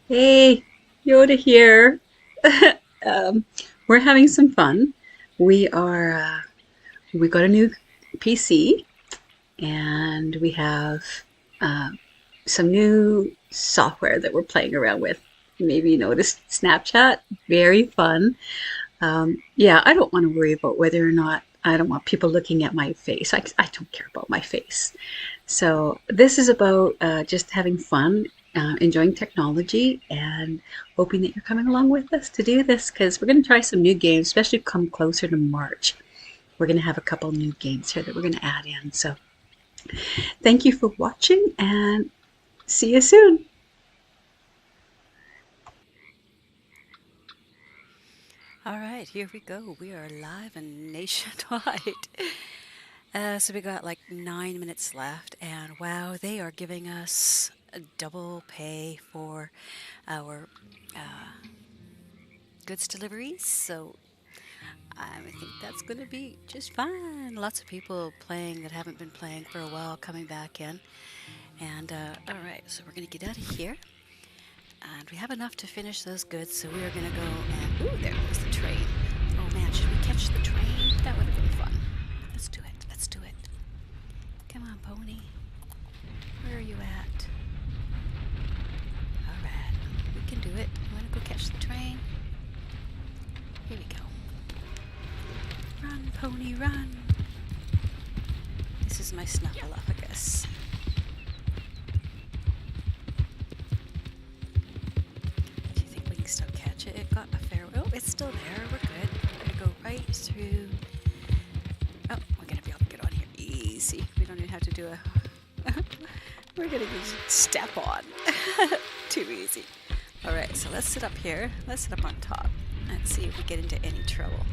Hey, Yoda here. um, we're having some fun. We got a new PC and we have uh, some new software that we're playing around with. Maybe you noticed Snapchat, very fun. Yeah, I don't want to worry about whether or not I don't want people looking at my face. I don't care about my face. So this is about just having fun, enjoying technology, and hoping that you're coming along with us to do this because we're going to try some new games, especially come closer to March. We're going to have a couple new games here that we're going to add in. So thank you for watching and see you soon. All right, here we go. We are live and nationwide. So we got like 9 minutes left, and wow, they are giving us a double pay for our goods deliveries. So I think that's going to be just fine. Lots of people playing that haven't been playing for a while coming back in. And all right, so we're going to get out of here. And we have enough to finish those goods, so we are going to go and. Ooh, there goes the train. Oh man, should we catch the train? That would have been fun. Let's do it. Let's do it. Come on, pony. Where are you at? Alright, we can do it. You want to go catch the train? Here we go. Run, pony, run. This is my Snuffleupagus. Do you think we can still catch it? It got a fair... Oh, it's still there. We're good. We're going to go right through... Oh, we're going to be able to get on here easy. We don't even have to do a... We're going to just step on. Too easy. Alright, so let's sit up here. Let's sit up on top and see if we get into any trouble.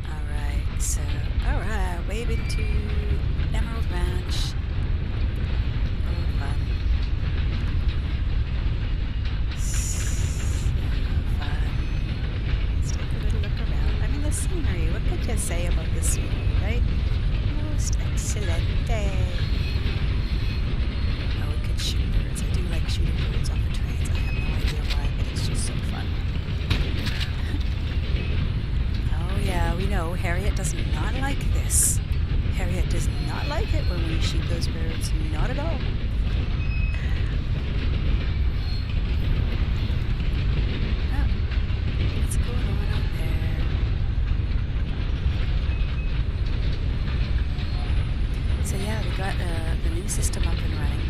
Alright, so, alright, wave into Emerald Ranch. Oh, fun. So fun. Let's take a little look around. I mean, the scenery, what could you say about the scenery, right? Most excellent day. Oh, we could shoot birds. I do like shooting birds off the trains. I have no idea why, but it's just so fun. Oh yeah, we know Harriet does not like this. Harriet does not like it when we shoot those birds. Not at all. Oh, what's going on out there? So yeah, we got the new system up and running.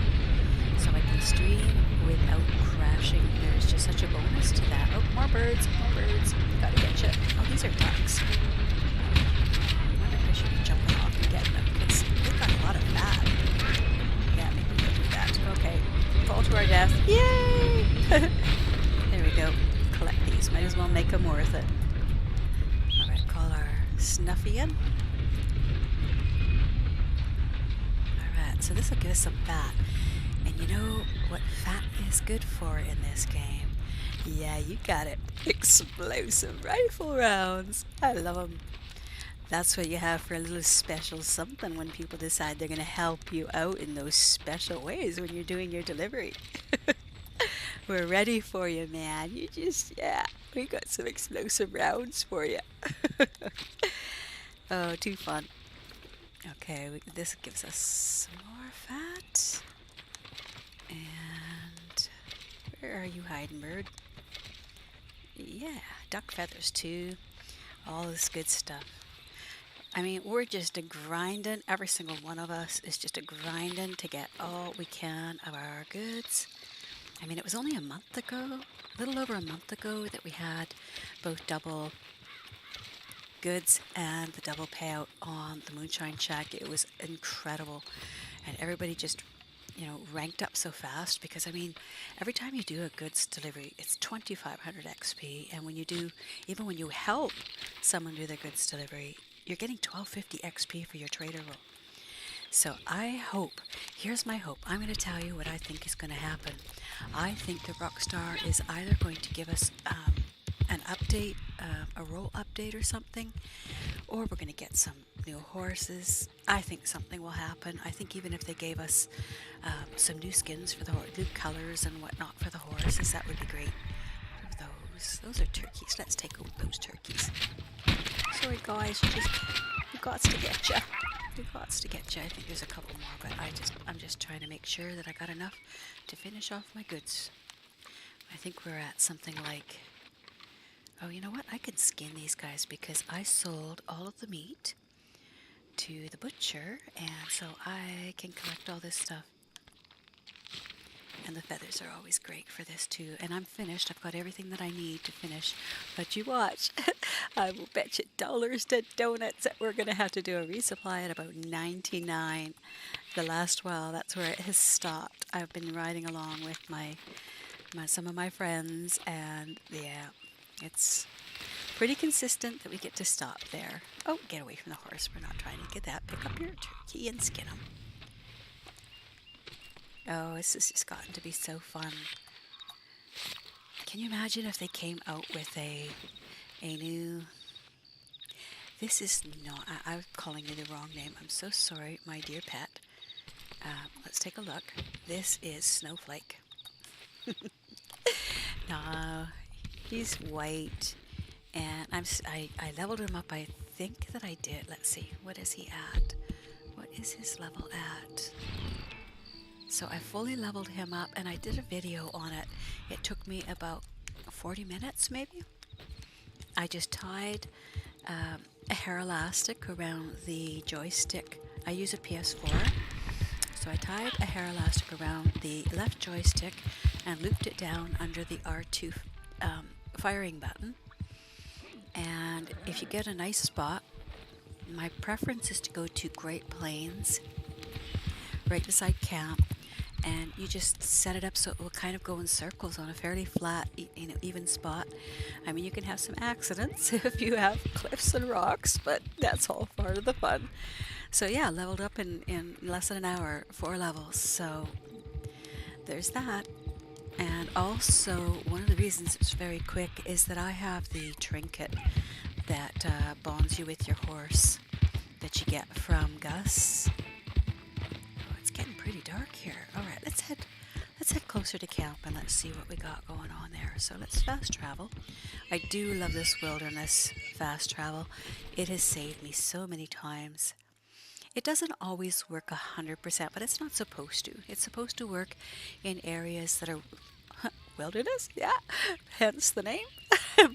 So I can stream without crashing. There's just such a bonus to that. Oh, more birds, more birds. Gotta get you. Oh, these are ducks. I wonder if I should be jumping off and getting them because they've got a lot of fat. Yeah, maybe we'll do that. Okay, fall to our death. Yay! There we go. Collect these. Might as well make them worth it. All right, call our Snuffy in. All right, so this will give us some fat. And you know what fat is good for in this game? Yeah, you got it. Explosive rifle rounds. I love them. That's what you have for a little special something when people decide they're going to help you out in those special ways when you're doing your delivery. We're ready for you, man. You just, yeah, we got some explosive rounds for you. Oh, too fun. Okay, this gives us some more fat. And where are you hiding, bird? Yeah, duck feathers too. All this good stuff. I mean, we're just a grinding. Every single one of us is just a grinding to get all we can of our goods. I mean, it was only a month ago, a little over a month ago, that we had both double goods and the double payout on the Moonshine Shack. It was incredible. And everybody just ranked up so fast because, I mean, every time you do a goods delivery, it's 2,500 XP. And when you do, even when you help someone do their goods delivery, you're getting 1250 XP for your trader role. So I hope, here's my hope. I'm going to tell you what I think is going to happen. I think that Rockstar is either going to give us an update, a role update or something, or we're going to get some new horses, I think something will happen. I think even if they gave us some new skins for the new colors and whatnot for the horses, that would be great. Those are turkeys. Let's take out those turkeys. Sorry guys, you got to get you. You got to get you. I think there's a couple more, but I'm just trying to make sure that I got enough to finish off my goods. I think we're at something like, oh, you know what? I can skin these guys because I sold all of the meat to the butcher, and so I can collect all this stuff. And the feathers are always great for this too. And I'm finished. I've got everything that I need to finish. But you watch. I will bet you dollars to donuts that we're going to have to do a resupply at about 99. The last while, that's where it has stopped. I've been riding along with some of my friends, and yeah, it's pretty consistent that we get to stop there. Oh, get away from the horse. We're not trying to get that. Pick up your turkey and skin them. Oh, this has just gotten to be so fun. Can you imagine if they came out with a new... This is not... I'm calling you the wrong name. I'm so sorry, my dear pet. Let's take a look. This is Snowflake. No, he's white. And I leveled him up. I think that I did. Let's see. What is he at? What is his level at? So I fully leveled him up, and I did a video on it. It took me about 40 minutes maybe. I just tied a hair elastic around the joystick. I use a PS4, so I tied a hair elastic around the left joystick and looped it down under the R2 firing button. And if you get a nice spot, my preference is to go to Great Plains, right beside camp, and you just set it up so it will kind of go in circles on a fairly flat, even spot. I mean, you can have some accidents if you have cliffs and rocks, but that's all part of the fun. So yeah, leveled up in less than an hour, 4 levels. So there's that. And also, one of the reasons it's very quick is that I have the trinket that bonds you with your horse that you get from Gus. Oh, it's getting pretty dark here. All right, let's head closer to camp and let's see what we got going on there. So let's fast travel. I do love this wilderness fast travel. It has saved me so many times. It doesn't always work 100%, but it's not supposed to. It's supposed to work in areas that are wilderness, yeah, hence the name.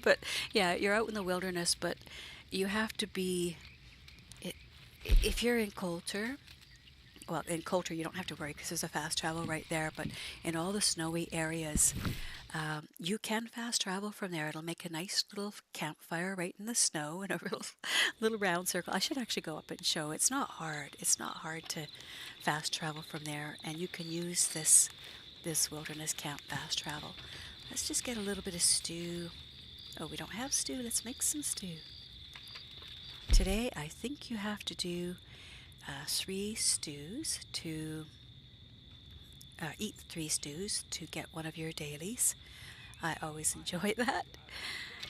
But yeah, you're out in the wilderness, but you have to be, if you're in Coulter, well, in Coulter you don't have to worry because there's a fast travel right there, but in all the snowy areas, you can fast travel from there. It'll make a nice little campfire right in the snow in a little round circle. I should actually go up and show. It's not hard. It's not hard to fast travel from there, and you can use this wilderness camp fast travel. Let's just get a little bit of stew. Oh, we don't have stew. Let's make some stew. Today, I think you have to do 3 stews to eat 3 stews to get one of your dailies. I always enjoy that.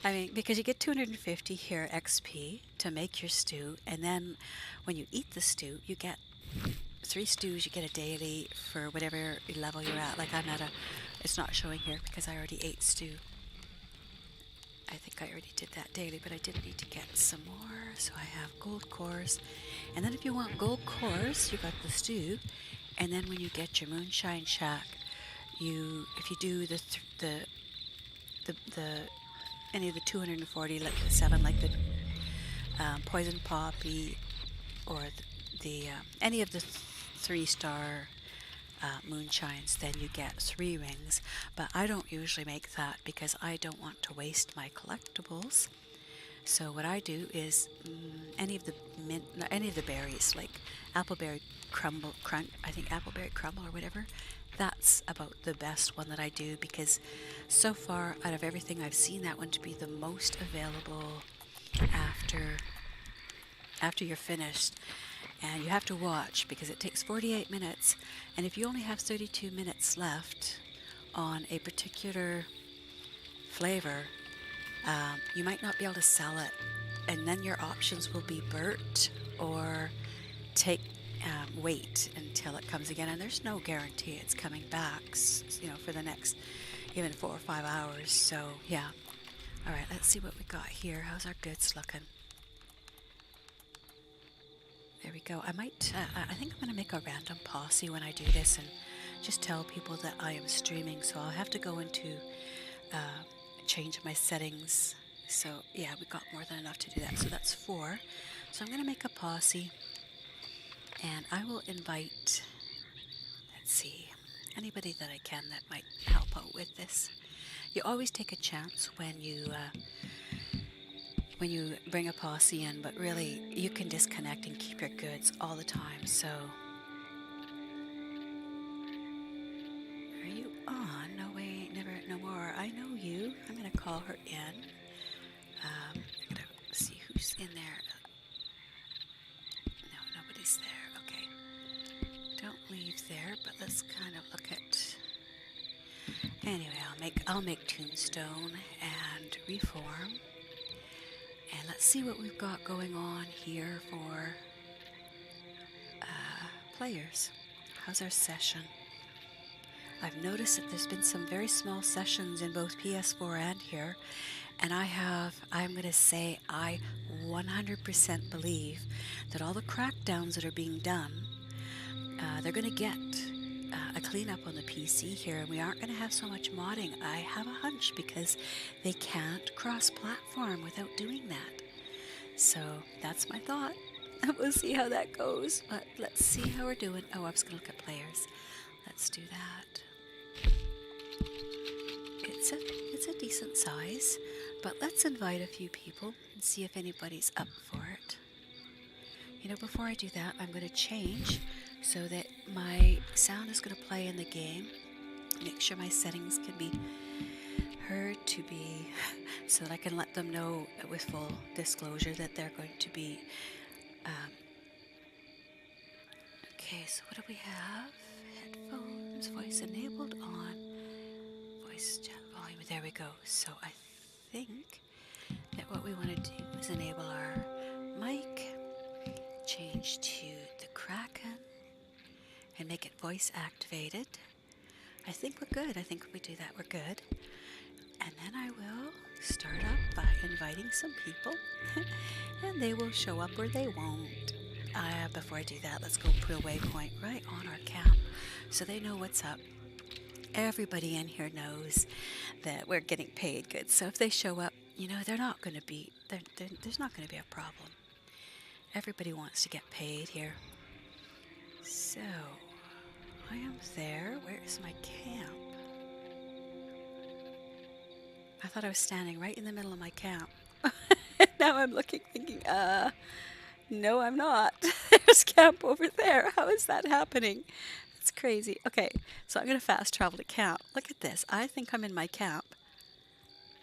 I mean, because you get 250 here XP to make your stew, and then when you eat the stew, you get 3 stews, you get a daily for whatever level you're at. Like it's not showing here because I already ate stew. I think I already did that daily, but I did need to get some more. So I have gold cores. And then if you want gold cores, you got the stew. And then when you get your moonshine shack, if you do the any of the 240, like the 7, like the poison poppy, or any of the 3-star moonshines, then you get 3 rings. But I don't usually make that because I don't want to waste my collectibles. So what I do is any of the berries, like appleberry crumble, appleberry crumble or whatever. That's about the best one that I do because so far out of everything I've seen that one to be the most available after you're finished. And you have to watch because it takes 48 minutes, and if you only have 32 minutes left on a particular flavor, you might not be able to sell it and then your options will be Bert or take wait until it comes again. And there's no guarantee it's coming back, for the next even 4 or 5 hours. So yeah. All right, let's see what we got here. How's our goods looking? There we go. I think I'm going to make a random posse when I do this and just tell people that I am streaming. So I'll have to go into uh, change my settings. So yeah, we got more than enough to do that. So that's 4. So I'm going to make a posse and I will invite, let's see, anybody that I can that might help out with this. You always take a chance when you bring a posse in, but really you can disconnect and keep your goods all the time. So are you on? No way, never, no more. I know you. I'm gonna call her in. I'm gonna see who's in there. No, nobody's there. Okay, don't leave there. But let's kind of look at. Anyway, I'll make Tombstone and Reform, and let's see what we've got going on here for players. How's our session? I've noticed that there's been some very small sessions in both PS4 and here, and I'm going to say I 100% believe that all the crackdowns that are being done, they're going to get a cleanup on the PC here, and we aren't going to have so much modding. I have a hunch because they can't cross-platform without doing that. So that's my thought. We'll see how that goes, but let's see how we're doing. Oh, I was going to look at players. Let's do that. It's a decent size, but let's invite a few people and see if anybody's up for it. Before I do that, I'm going to change so that my sound is going to play in the game. Make sure my settings can be heard to be, so that I can let them know with full disclosure that they're going to be. Okay, so what do we have? Headphones, voice enabled on, voice chat volume. There we go. So I think that what we want to do is enable our mic, change to the Kraken, and make it voice activated. I think we're good. I think if we do that, we're good. And then I will start up by inviting some people, and they will show up or they won't. Before I do that, let's go put a waypoint right on our camp so they know what's up. Everybody in here knows that we're getting paid good. So if they show up, they're not going to be, there's not going to be a problem. Everybody wants to get paid here. So I am there. Where is my camp? I thought I was standing right in the middle of my camp. Now I'm looking, thinking, no, I'm not. There's camp over there. How is that happening? It's crazy. Okay, so I'm going to fast travel to camp. Look at this. I think I'm in my camp.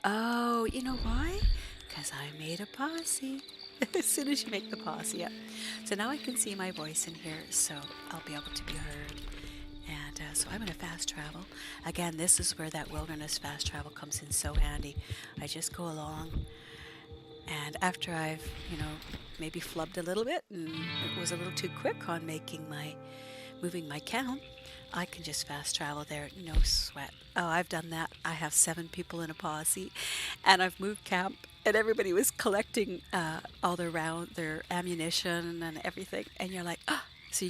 Oh, you know why? Because I made a posse. As soon as you make the posse up. So now I can see my voice in here, so I'll be able to be heard. And so I'm going to fast travel. Again, this is where that wilderness fast travel comes in so handy. I just go along, and after I've, maybe flubbed a little bit and it was a little too quick on moving my camp, I can just fast travel there, no sweat. Oh, I've done that. I have 7 people in a posse, and I've moved camp, and everybody was collecting all their ammunition and everything, and you're like, oh, so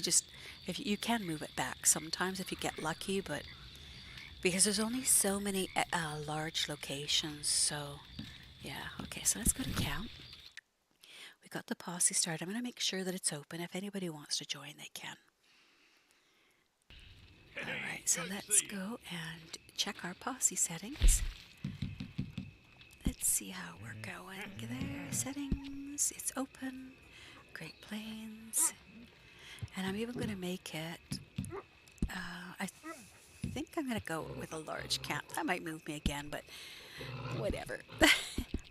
if you can move it back sometimes if you get lucky, but because there's only so many large locations, so yeah. Okay, so let's go to camp. We got the posse started. I'm going to make sure that it's open. If anybody wants to join, they can. All right, so let's go and check our posse settings. Let's see how we're going there. Settings, it's open. Great Plains. And I'm even going to make it, I think I'm going to go with a large camp. That might move me again, but whatever.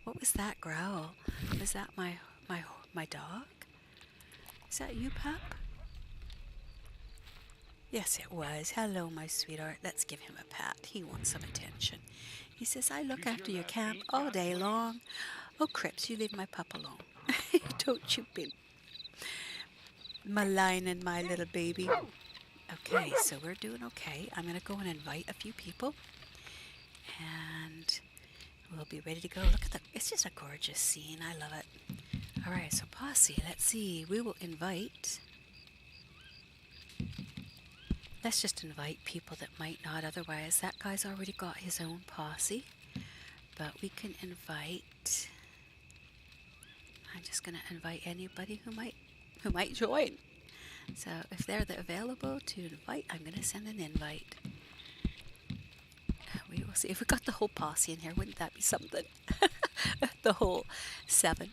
What was that growl? Was that my dog? Is that you, pup? Yes, it was. Hello, my sweetheart. Let's give him a pat. He wants some attention. He says, I look after your camp all day long. Oh, Crips, you leave my pup alone. Don't you be maligning my little baby. Okay, so we're doing okay. I'm going to go and invite a few people, and we'll be ready to go. Look at it's just a gorgeous scene. I love it. All right, so posse, let's see. We will invite, let's just invite people that might not otherwise. That guy's already got his own posse, but we can invite, I'm just going to invite anybody who might join. So if they're available to invite, I'm going to send an invite. We will see. If we got the whole posse in here, wouldn't that be something? The whole 7.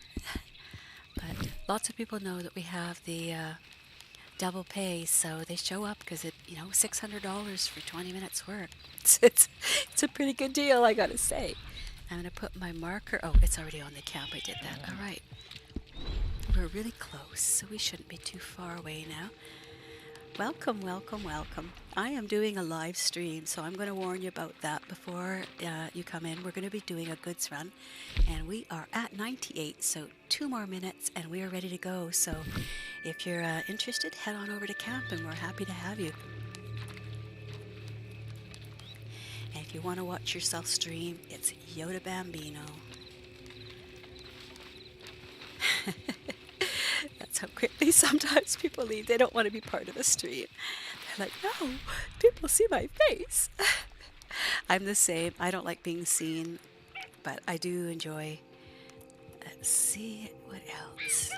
But lots of people know that we have the double pay, so they show up because $600 for 20 minutes work. It's a pretty good deal, I gotta say. I'm gonna put my marker. Oh, it's already on the camp. I did that. All right. We're really close, so we shouldn't be too far away now. Welcome, welcome, welcome. I am doing a live stream, so I'm going to warn you about that before you come in. We're going to be doing a goods run, and we are at 98, so 2 more minutes, and we are ready to go. So if you're interested, head on over to camp, and we're happy to have you. And if you want to watch yourself stream, it's Yoda Bambino. That's how quickly sometimes people leave. They don't want to be part of a stream. They're like, no, people see my face. I'm the same. I don't like being seen, but I do enjoy. Let's see what else.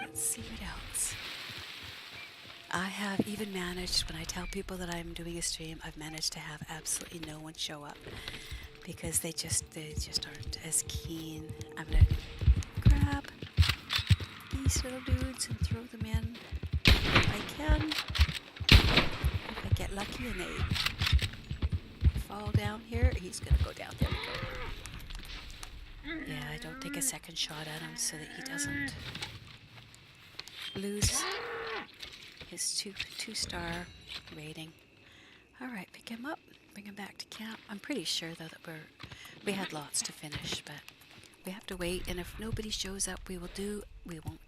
I have even managed, when I tell people that I'm doing a stream, I've managed to have absolutely no one show up because they just aren't as keen. I'm gonna grab these little dudes and throw them in if I can. If I get lucky and they fall down here, he's gonna go down. There we go. Yeah, I don't take a second shot at him so that he doesn't lose his two-star rating. All right, pick him up, bring him back to camp. I'm pretty sure though that we had lots to finish, but we have to wait, and if nobody shows up, we won't do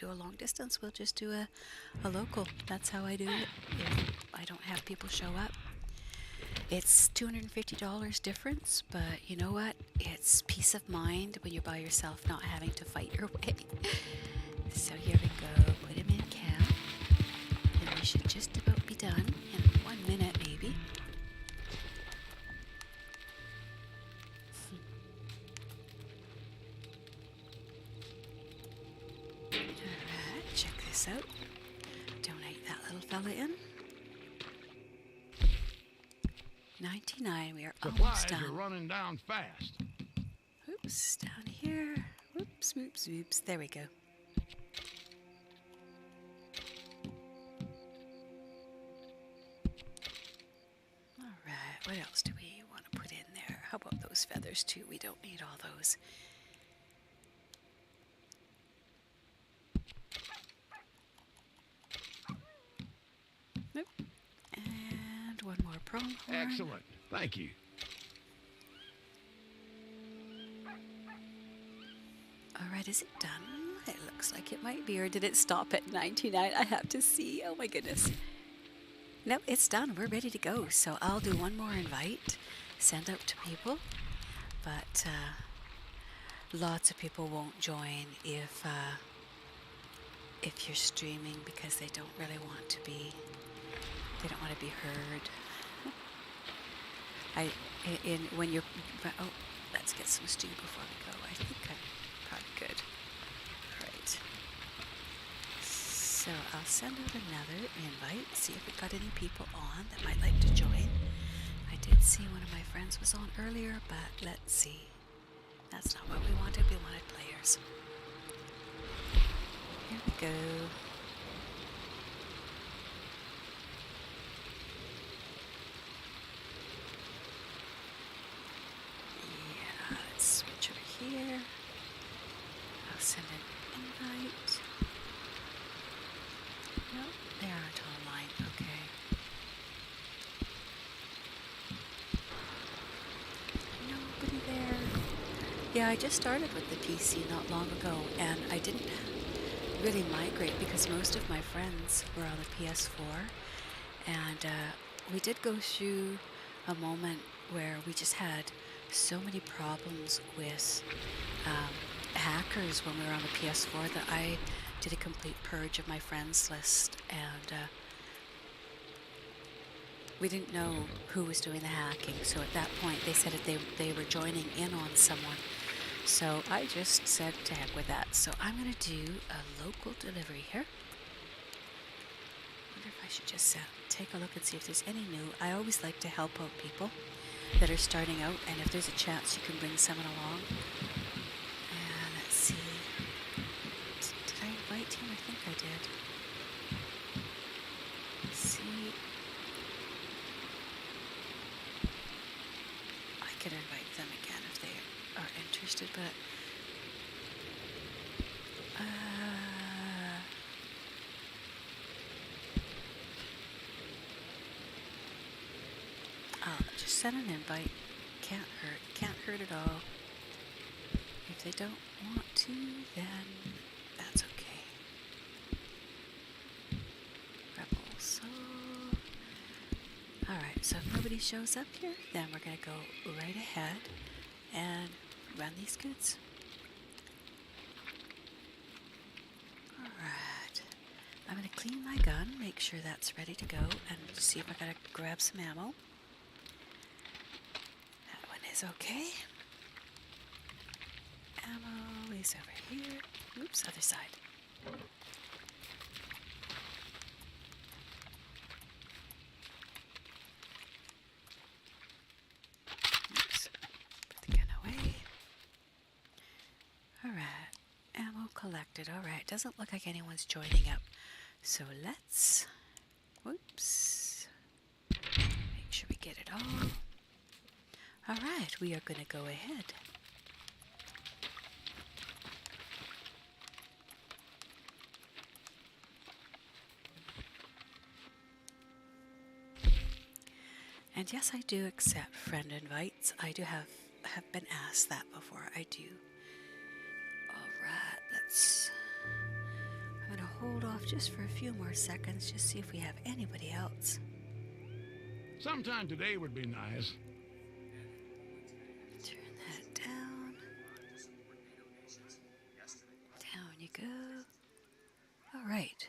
a long distance. We'll just do a local. That's how I do it. If I don't have people show up, it's $250 difference, but you know what? It's peace of mind when you're by yourself, not having to fight your way. So here we go. Put him in camp, and we should just about be done in 1 minute, maybe. Alright, check this out. Donate that little fella in. 99, we are almost done. Supplies are running down fast. Oops, down here. Whoops, whoops, whoops. There we go. Alright, what else do we want to put in there? How about those feathers too? We don't need all those. Nope. And one more pronghorn. Excellent. Thank you. Alright, is it done? It looks like it might be, or did it stop at 99? I have to see. Oh my goodness. Nope, it's done. We're ready to go. So I'll do one more invite, send out to people, but lots of people won't join if you're streaming because they don't really want to be. They don't want to be heard. When you're, oh, let's get some stew before we go. I think I'm probably good. All right. So I'll send out another invite, see if we got any people on that might like to join. I did see one of my friends was on earlier, but let's see. That's not what we wanted. We wanted players. Here we go. Yeah, let's switch over here. I'll send an invite. No, they aren't online. Okay. Nobody there. Yeah, I just started with the PC not long ago, and I didn't really migrate because most of my friends were on the PS4, and we did go through a moment where we just had so many problems with hackers when we were on the PS4 that I did a complete purge of my friends list, and we didn't know who was doing the hacking. So at that point, they said that they were joining in on someone. So I just said to heck with that. So I'm going to do a local delivery here. I wonder if I should just take a look and see if there's any new. I always like to help out people that are starting out, and if there's a chance you can bring someone along. And let's see. Did I invite him? I think I did. Let's see. I could invite them again if they are interested, but I'll just send an invite. Can't hurt. Can't hurt at all. If they don't want to, then that's okay. Rebel. So, alright, so if nobody shows up here, then we're going to go right ahead and run these goods. Alright. I'm going to clean my gun, make sure that's ready to go, and see if I got to grab some ammo. That one is okay. Ammo is over here. Oops, other side. Oops, put the gun away. Alright, ammo collected. Alright, doesn't look like anyone's joining up. So let's, whoops, make sure we get it all. Alright, we are going to go ahead. And yes, I do accept friend invites. I do have been asked that before. I do. Alright, I'm going to hold off just for a few more seconds, just see if we have anybody else. Sometime today would be nice. Turn that down. Down you go. Alright.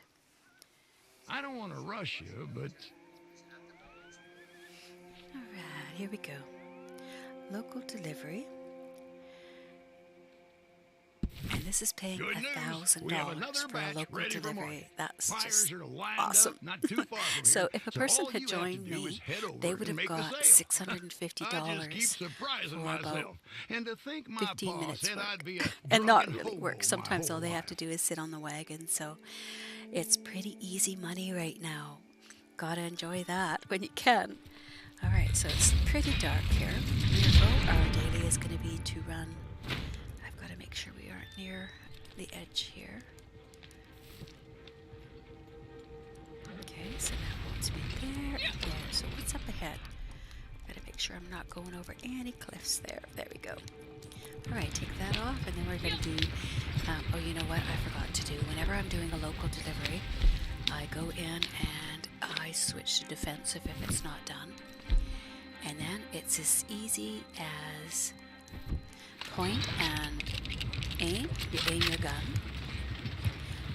I don't want to rush you, but Alright, here we go. Local delivery. And this is paying good news. We have another $1,000 for a batch local ready for delivery. market. That's Fires just are lined awesome. up, not too far from So here. if a person all had you have to joined do is me, head over they would and have make the got sale. I just keep $650 surprising for myself. about And to think my 15 pa minutes said work. I'd be a And not drunken really hobo work. my Sometimes all whole they have life. to do is sit on the wagon. So it's pretty easy money right now. Gotta enjoy that when you can. Alright, so it's pretty dark here. Our daily is going to be to run. I've got to make sure we aren't near the edge here. Okay, so that wants me there and there. So what's up ahead? Got to make sure I'm not going over any cliffs there. There we go. Alright, take that off, and then we're going to do, oh, you know what I forgot to do. Whenever I'm doing a local delivery, I go in and I switch to defensive if it's not done. And then it's as easy as point and aim. You aim your gun.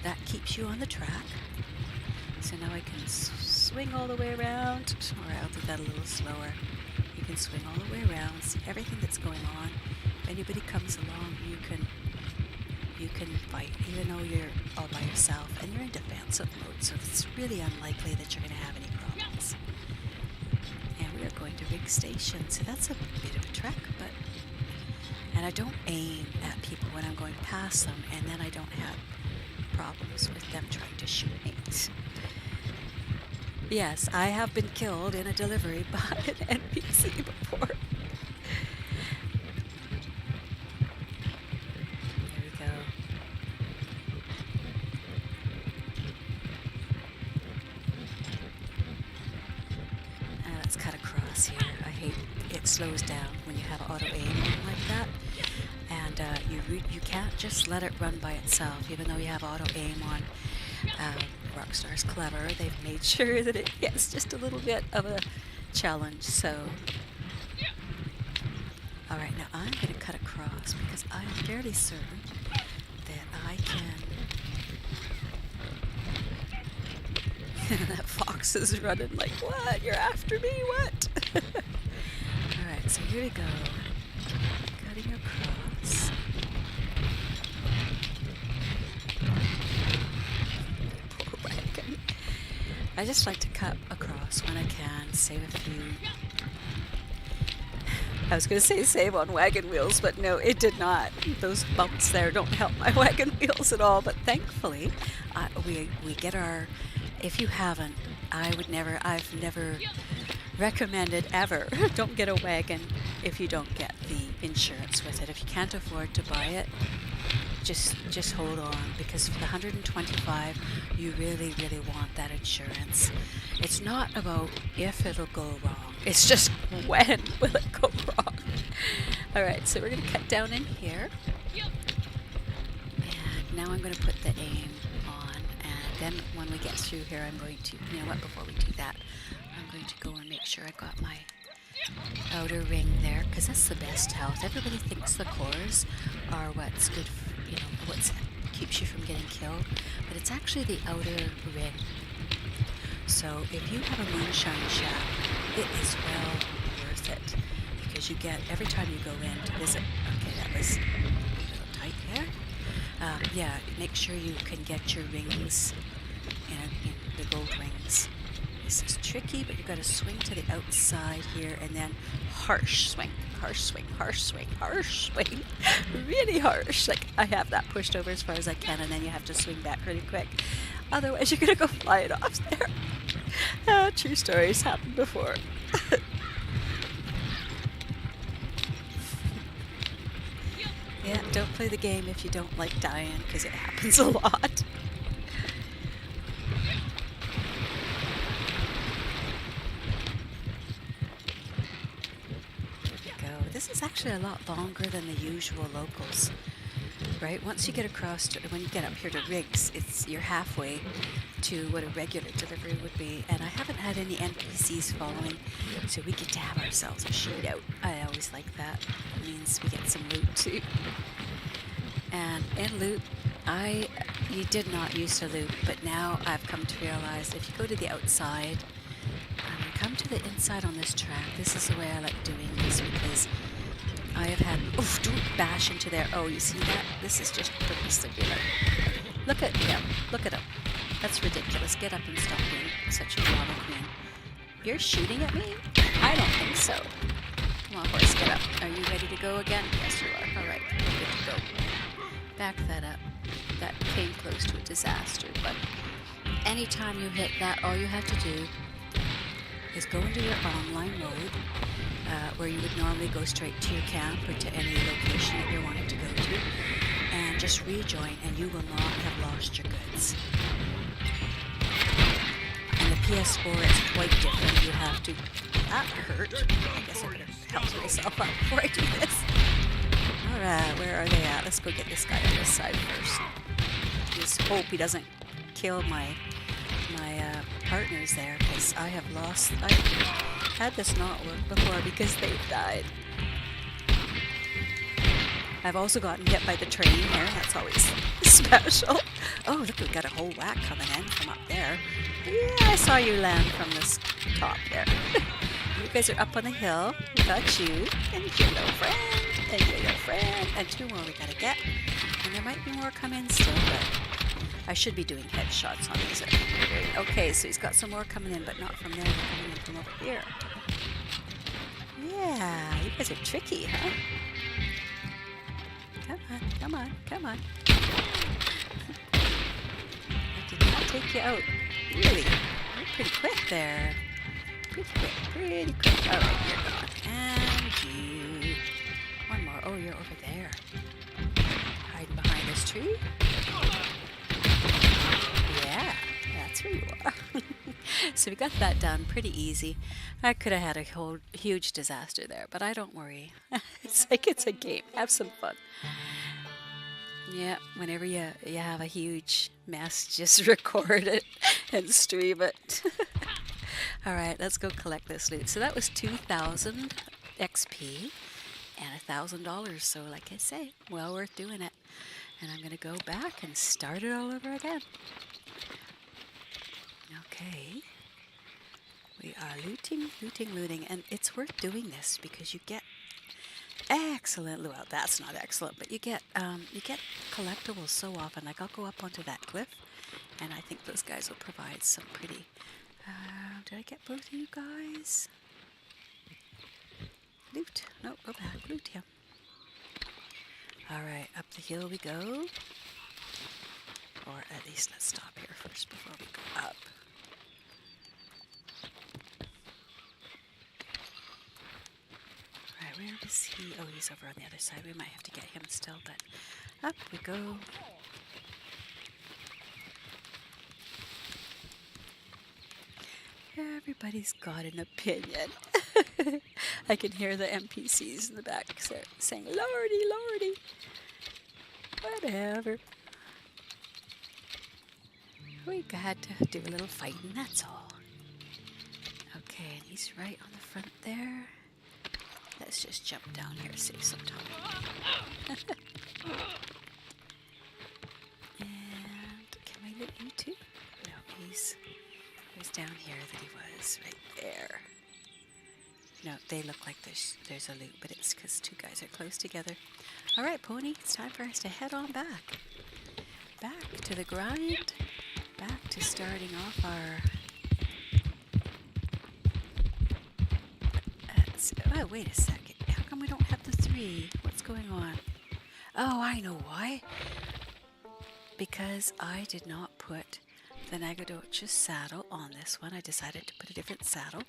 That keeps you on the track. So now I can swing all the way around. Or I'll do that a little slower. You can swing all the way around, see everything that's going on. If anybody comes along, you can fight, even though you're all by yourself and you're in defensive mode. So it's really unlikely that you're going to have any problems. And we are going to Rig Station, so that's a bit of a trek, but... And I don't aim at people when I'm going past them, and then I don't have problems with them trying to shoot me. Yes, I have been killed in a delivery by an NPC before. There we go. Let's cut across here. I hate it slows down when you have auto aim like that. and you can't just let it run by itself, even though you have auto aim on. Rockstar's clever. They've made sure that it gets just a little bit of a challenge. So, all right, now I'm going to cut across because I'm fairly certain that I can. That fox is running like, what? You're after me? What? All right, so here we go. Cutting across. Poor wagon. I just like to cut across when I can, save a few. I was going to say save on wagon wheels, but no, it did not. Those bumps there don't help my wagon wheels at all, but thankfully we get our. If you haven't, I've never recommended ever, don't get a wagon if you don't get the insurance with it. If you can't afford to buy it, just hold on, because for the 125, you really, really want that insurance. It's not about if it'll go wrong, it's just when will it go wrong. All right, so we're going to cut down in here. And now I'm going to put the aim on, and then when we get through here, I'm going to, you know what, before we do that, I'm going to go and make sure I got my outer ring there, because that's the best health. Everybody thinks the cores are what's good for, what keeps you from getting killed, but it's actually the outer ring. So if you have a moonshine shack, it is well worth it, because you get, every time you go in to visit, okay, that was a little tight there. Yeah, make sure you can get your rings, in the gold rings. This is tricky, but you've got to swing to the outside here, and then harsh swing, harsh swing, harsh swing, harsh swing. Really harsh. Like, I have that pushed over as far as I can, and then you have to swing back really quick. Otherwise, you're going to go flying off there. True stories happened before. Yeah, don't play the game if you don't like dying, because it happens a lot. This is actually a lot longer than the usual locals, right? Once you get across to, when you get up here to rigs, you're halfway to what a regular delivery would be, and I haven't had any NPCs following, so we get to have ourselves a shootout. I always like that. It means we get some loot too. And in loot, you did not used to loot, but now I've come to realize if you go to the outside, come to the inside on this track. This is the way I like doing this, because I have had, oof, don't bash into there. Oh, you see that? This is just perpendicular. Look at him. Look at him. That's ridiculous. Get up and stop being such a drama queen. You're shooting at me? I don't think so. Come on, horse, get up. Are you ready to go again? Yes, you are. All right, we're good to go. Back that up. That came close to a disaster, but anytime you hit that, all you have to do is go into your online mode, where you would normally go straight to your camp or to any location that you're wanting to go to, and just rejoin, and you will not have lost your goods. And the PS4 is quite different. You have to... That hurt. I guess I better help myself up before I do this. Alright, where are they at? Let's go get this guy on this side first. Just hope he doesn't kill my partners there, because I have lost. I had this not work before because they've died. I've also gotten hit by the train here. That's always special. Oh, look, we've got a whole whack coming in from up there. Yeah, I saw you land from this top there. You guys are up on the hill. We got you, and your little friend, and your little friend, and two more we gotta get. And there might be more come in still, but I should be doing headshots on these. Okay, so he's got some more coming in, but not from there. They're coming in from over here. Yeah, you guys are tricky, huh? Come on, come on, come on. I did not take you out. Really? You're pretty quick there. Pretty quick, pretty quick. All right, you're gone. And you. One more. Oh, you're over there. Hiding behind this tree. Yeah, that's where you are. So we got that done pretty easy. I could have had a whole huge disaster there, but I don't worry. It's like it's a game. Have some fun. Yeah, whenever you have a huge mess, just record it and stream it. All right, let's go collect this loot. So that was 2,000 XP and $1,000. So like I say, well worth doing it. And I'm gonna go back and start it all over again. Okay. We are looting, looting, looting, and it's worth doing this because you get excellent loot. Well, that's not excellent, but you get collectibles so often. Like I'll go up onto that cliff, and I think those guys will provide some pretty. Did I get both of you guys? Loot. No, go back. Loot him. All right, up the hill we go. Or at least let's stop here first before we go up. Right, where is he? Oh, he's over on the other side. We might have to get him still, but up we go. Everybody's got an opinion. I can hear the NPCs in the back saying, Lordy, Lordy. Whatever. We got to do a little fighting, that's all. Okay, and he's right on the front there. Let's just jump down here, save some time. And can I loot you too? No, he's down here that he was, right there. No, they look like there's a loot, but it's because two guys are close together. All right, Pony, it's time for us to head on back. Back to the grind. Back to starting off our... oh, wait a second. How come we don't have the 3? What's going on? Oh, I know why. Because I did not put the Nagadoches saddle on this one. I decided to put a different saddle.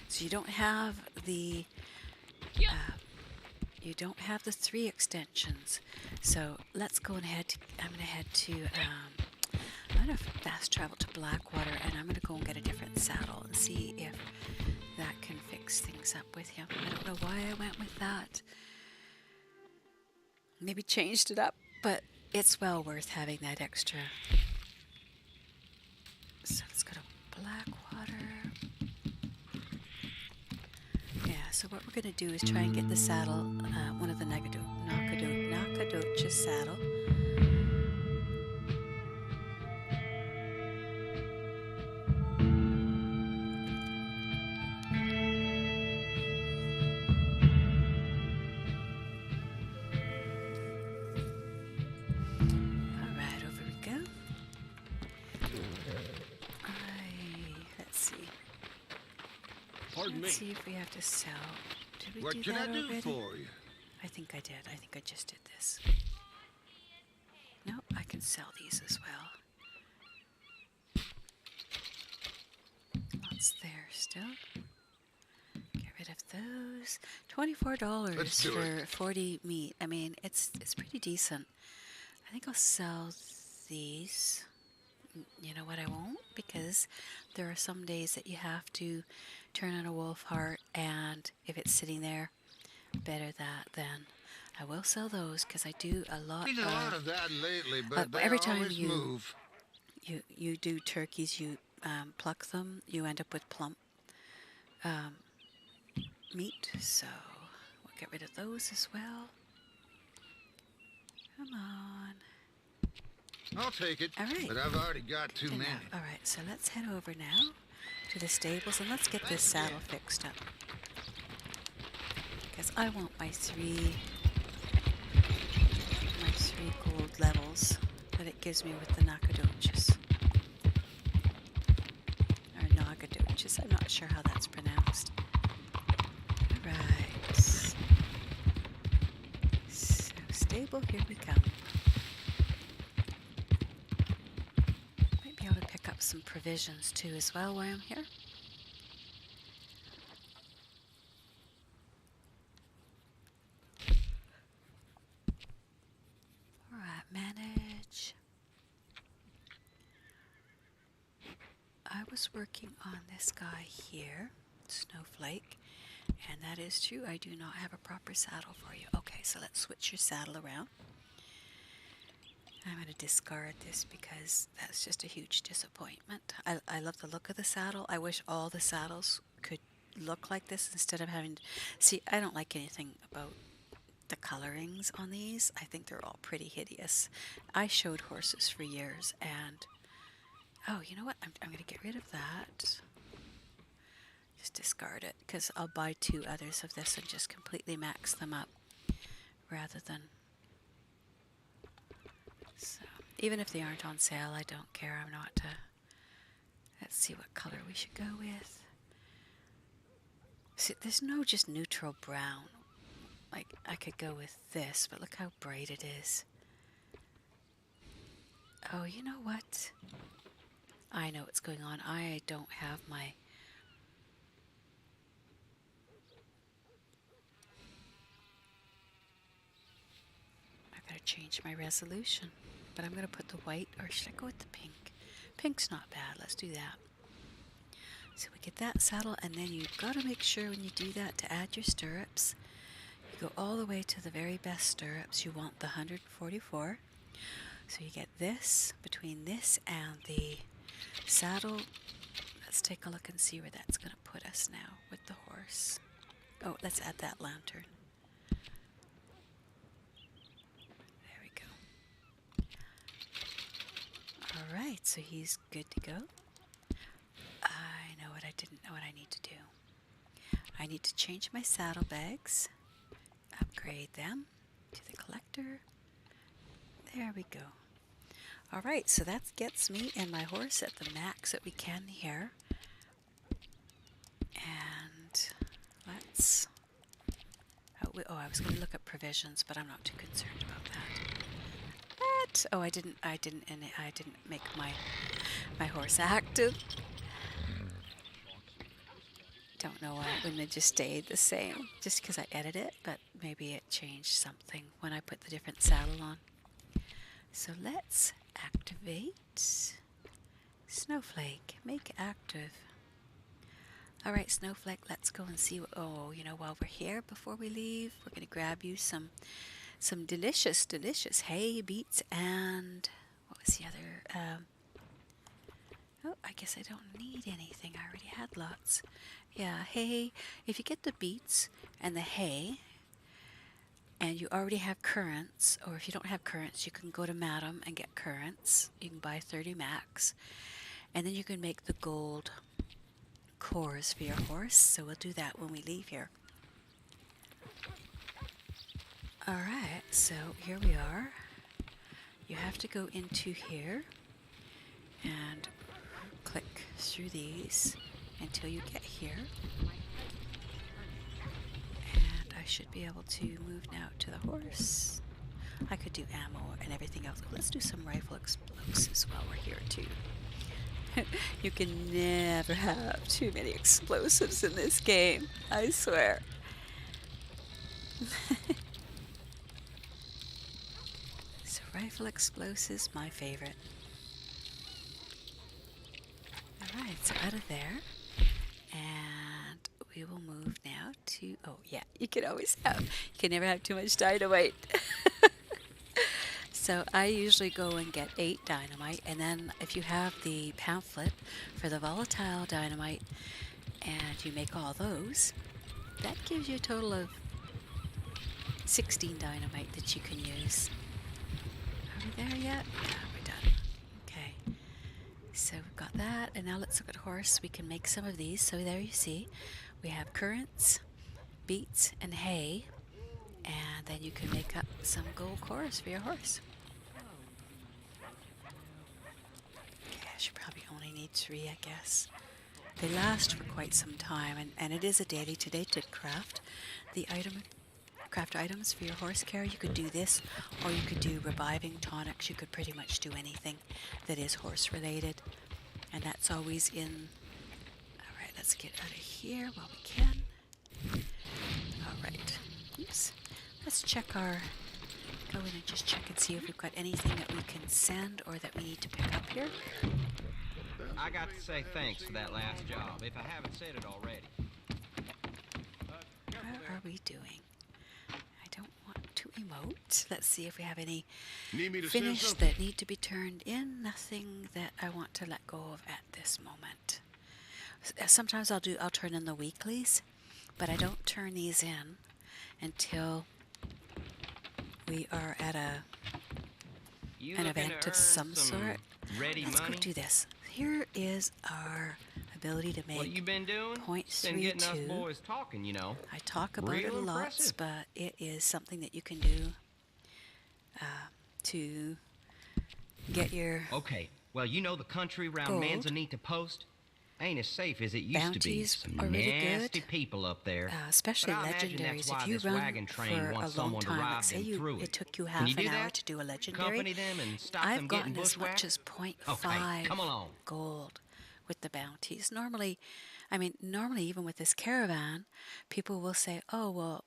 So you don't have the... you don't have the 3 extensions. So let's go ahead. I'm going to head to... I'm going to fast travel to Blackwater, and I'm going to go and get a different saddle and see if that can fix things up with him. I don't know why I went with that. Maybe changed it up, but it's well worth having that extra. So let's go to Blackwater. Yeah, so what we're going to do is try and get the saddle, one of the Nagadoches saddle. Let's see if we have to sell. Did we What do can that I do already? for you? I think I did. I think I just did this. No, I can sell these as well. Lots there still. Get rid of those. $24 for 40 meat. I mean, it's pretty decent. I think I'll sell these. You know what, I won't, because there are some days that you have to turn on a wolf heart, and if it's sitting there, better that than. I will sell those because I do a lot of that lately, but every time you do turkeys, you pluck them, you end up with plump meat, so we'll get rid of those as well. Come on. I'll take it. All right. But I've already got too many. All right, so let's head over now to the stables and let's get this saddle fixed up. Because I want my three gold levels that it gives me with the Nagadoches. Or Nagadoches, I'm not sure how that's pronounced. All right. So stable, here we come. Be able to pick up some provisions too as well while I'm here. Alright, manage. I was working on this guy here, Snowflake, and that is true. I do not have a proper saddle for you. Okay, so let's switch your saddle around. I'm going to discard this because that's just a huge disappointment. I love the look of the saddle. I wish all the saddles could look like this instead of having... See, I don't like anything about the colorings on these. I think they're all pretty hideous. I showed horses for years and... Oh, you know what? I'm going to get rid of that. Just discard it because I'll buy 2 others of this and just completely max them up rather than... So, even if they aren't on sale, I don't care. I'm not... let's see what color we should go with. See, there's no just neutral brown. Like, I could go with this, but look how bright it is. Oh, you know what? I know what's going on. I don't have my... I've got to change my resolution. But I'm going to put the white, or should I go with the pink? Pink's not bad. Let's do that. So we get that saddle, and then you've got to make sure when you do that to add your stirrups, you go all the way to the very best stirrups. You want the 144. So you get this, between this and the saddle. Let's take a look and see where that's going to put us now with the horse. Oh, let's add that lantern. There we go. Alright, so he's good to go. I know what I didn't know what I need to do. I need to change my saddlebags, upgrade them to the collector. There we go. Alright, so that gets me and my horse at the max that we can here. And let's... I was going to look at provisions, but I'm not too concerned about that. What? Oh, I didn't make my horse active. Don't know why it wouldn't have just stayed the same, just because I edited it, but maybe it changed something when I put the different saddle on. So let's activate Snowflake. Make active. Alright, Snowflake, let's go and see what... Oh, you know, while we're here, before we leave, we're going to grab you some delicious hay, beets, and... What was the other... Oh, I guess I don't need anything. I already had lots. Yeah, hay. If you get the beets and the hay, and you already have currants, or if you don't have currants, you can go to Madam and get currants. You can buy 30 max. And then you can make the gold cores for your horse. So we'll do that when we leave here. Alright, so here we are. You have to go into here and click through these until you get here. And I should be able to move now to the horse. I could do ammo and everything else. Let's do some rifle explosives while we're here too. You can never have too many explosives in this game, I swear. So rifle explosives, my favorite. Alright, so out of there, and we will move now to, oh yeah, you can never have too much dynamite. So I usually go and get 8 dynamite, and then if you have the pamphlet for the volatile dynamite, and you make all those, that gives you a total of 16 dynamite that you can use. Are we there yet? Yeah, we're done. Okay. So we've got that, and now let's look at horse. We can make some of these. So there you see, we have currants, beets, and hay, and then you can make up some gold cores for your horse. Okay, I should probably only need 3, I guess. They last for quite some time, and it is a daily today to craft the craft items for your horse care. You could do this, or you could do reviving tonics. You could pretty much do anything that is horse related, and that's always in. All right, let's get out of here while we can. All right, oops. Let's check our. Go in and just check and see if we've got anything that we can send or that we need to pick up here. I got to say thanks for that last job, if I haven't said it already. How are we doing? I don't want to emote. Let's see if we have any Need me to send finished something? that need to be turned in. Nothing that I want to let go of at this moment. Sometimes I'll turn in the weeklies, but I don't turn these in until we are at an event of some sort. Let's go do this. Here is our ability to make What you been doing? Been getting us 0.32. boys talking, you know. I talk about Real it lots, impressive. but it is something that you can do to get your Okay, well, you know the country around gold. Manzanita Post? Ain't as safe as it used to be. Bounties Some are really nasty good. people up there. Especially But I imagine that's legendaries. why If you this run wagon train for a wants long someone to time, ride like say them through it took you Can half you do an hour that? to do a legendary, Accompany them and stop I've them getting gotten as much bushwhacked? as 0.5 Okay, come along. gold with the bounties. Normally even with this caravan, people will say, oh, well,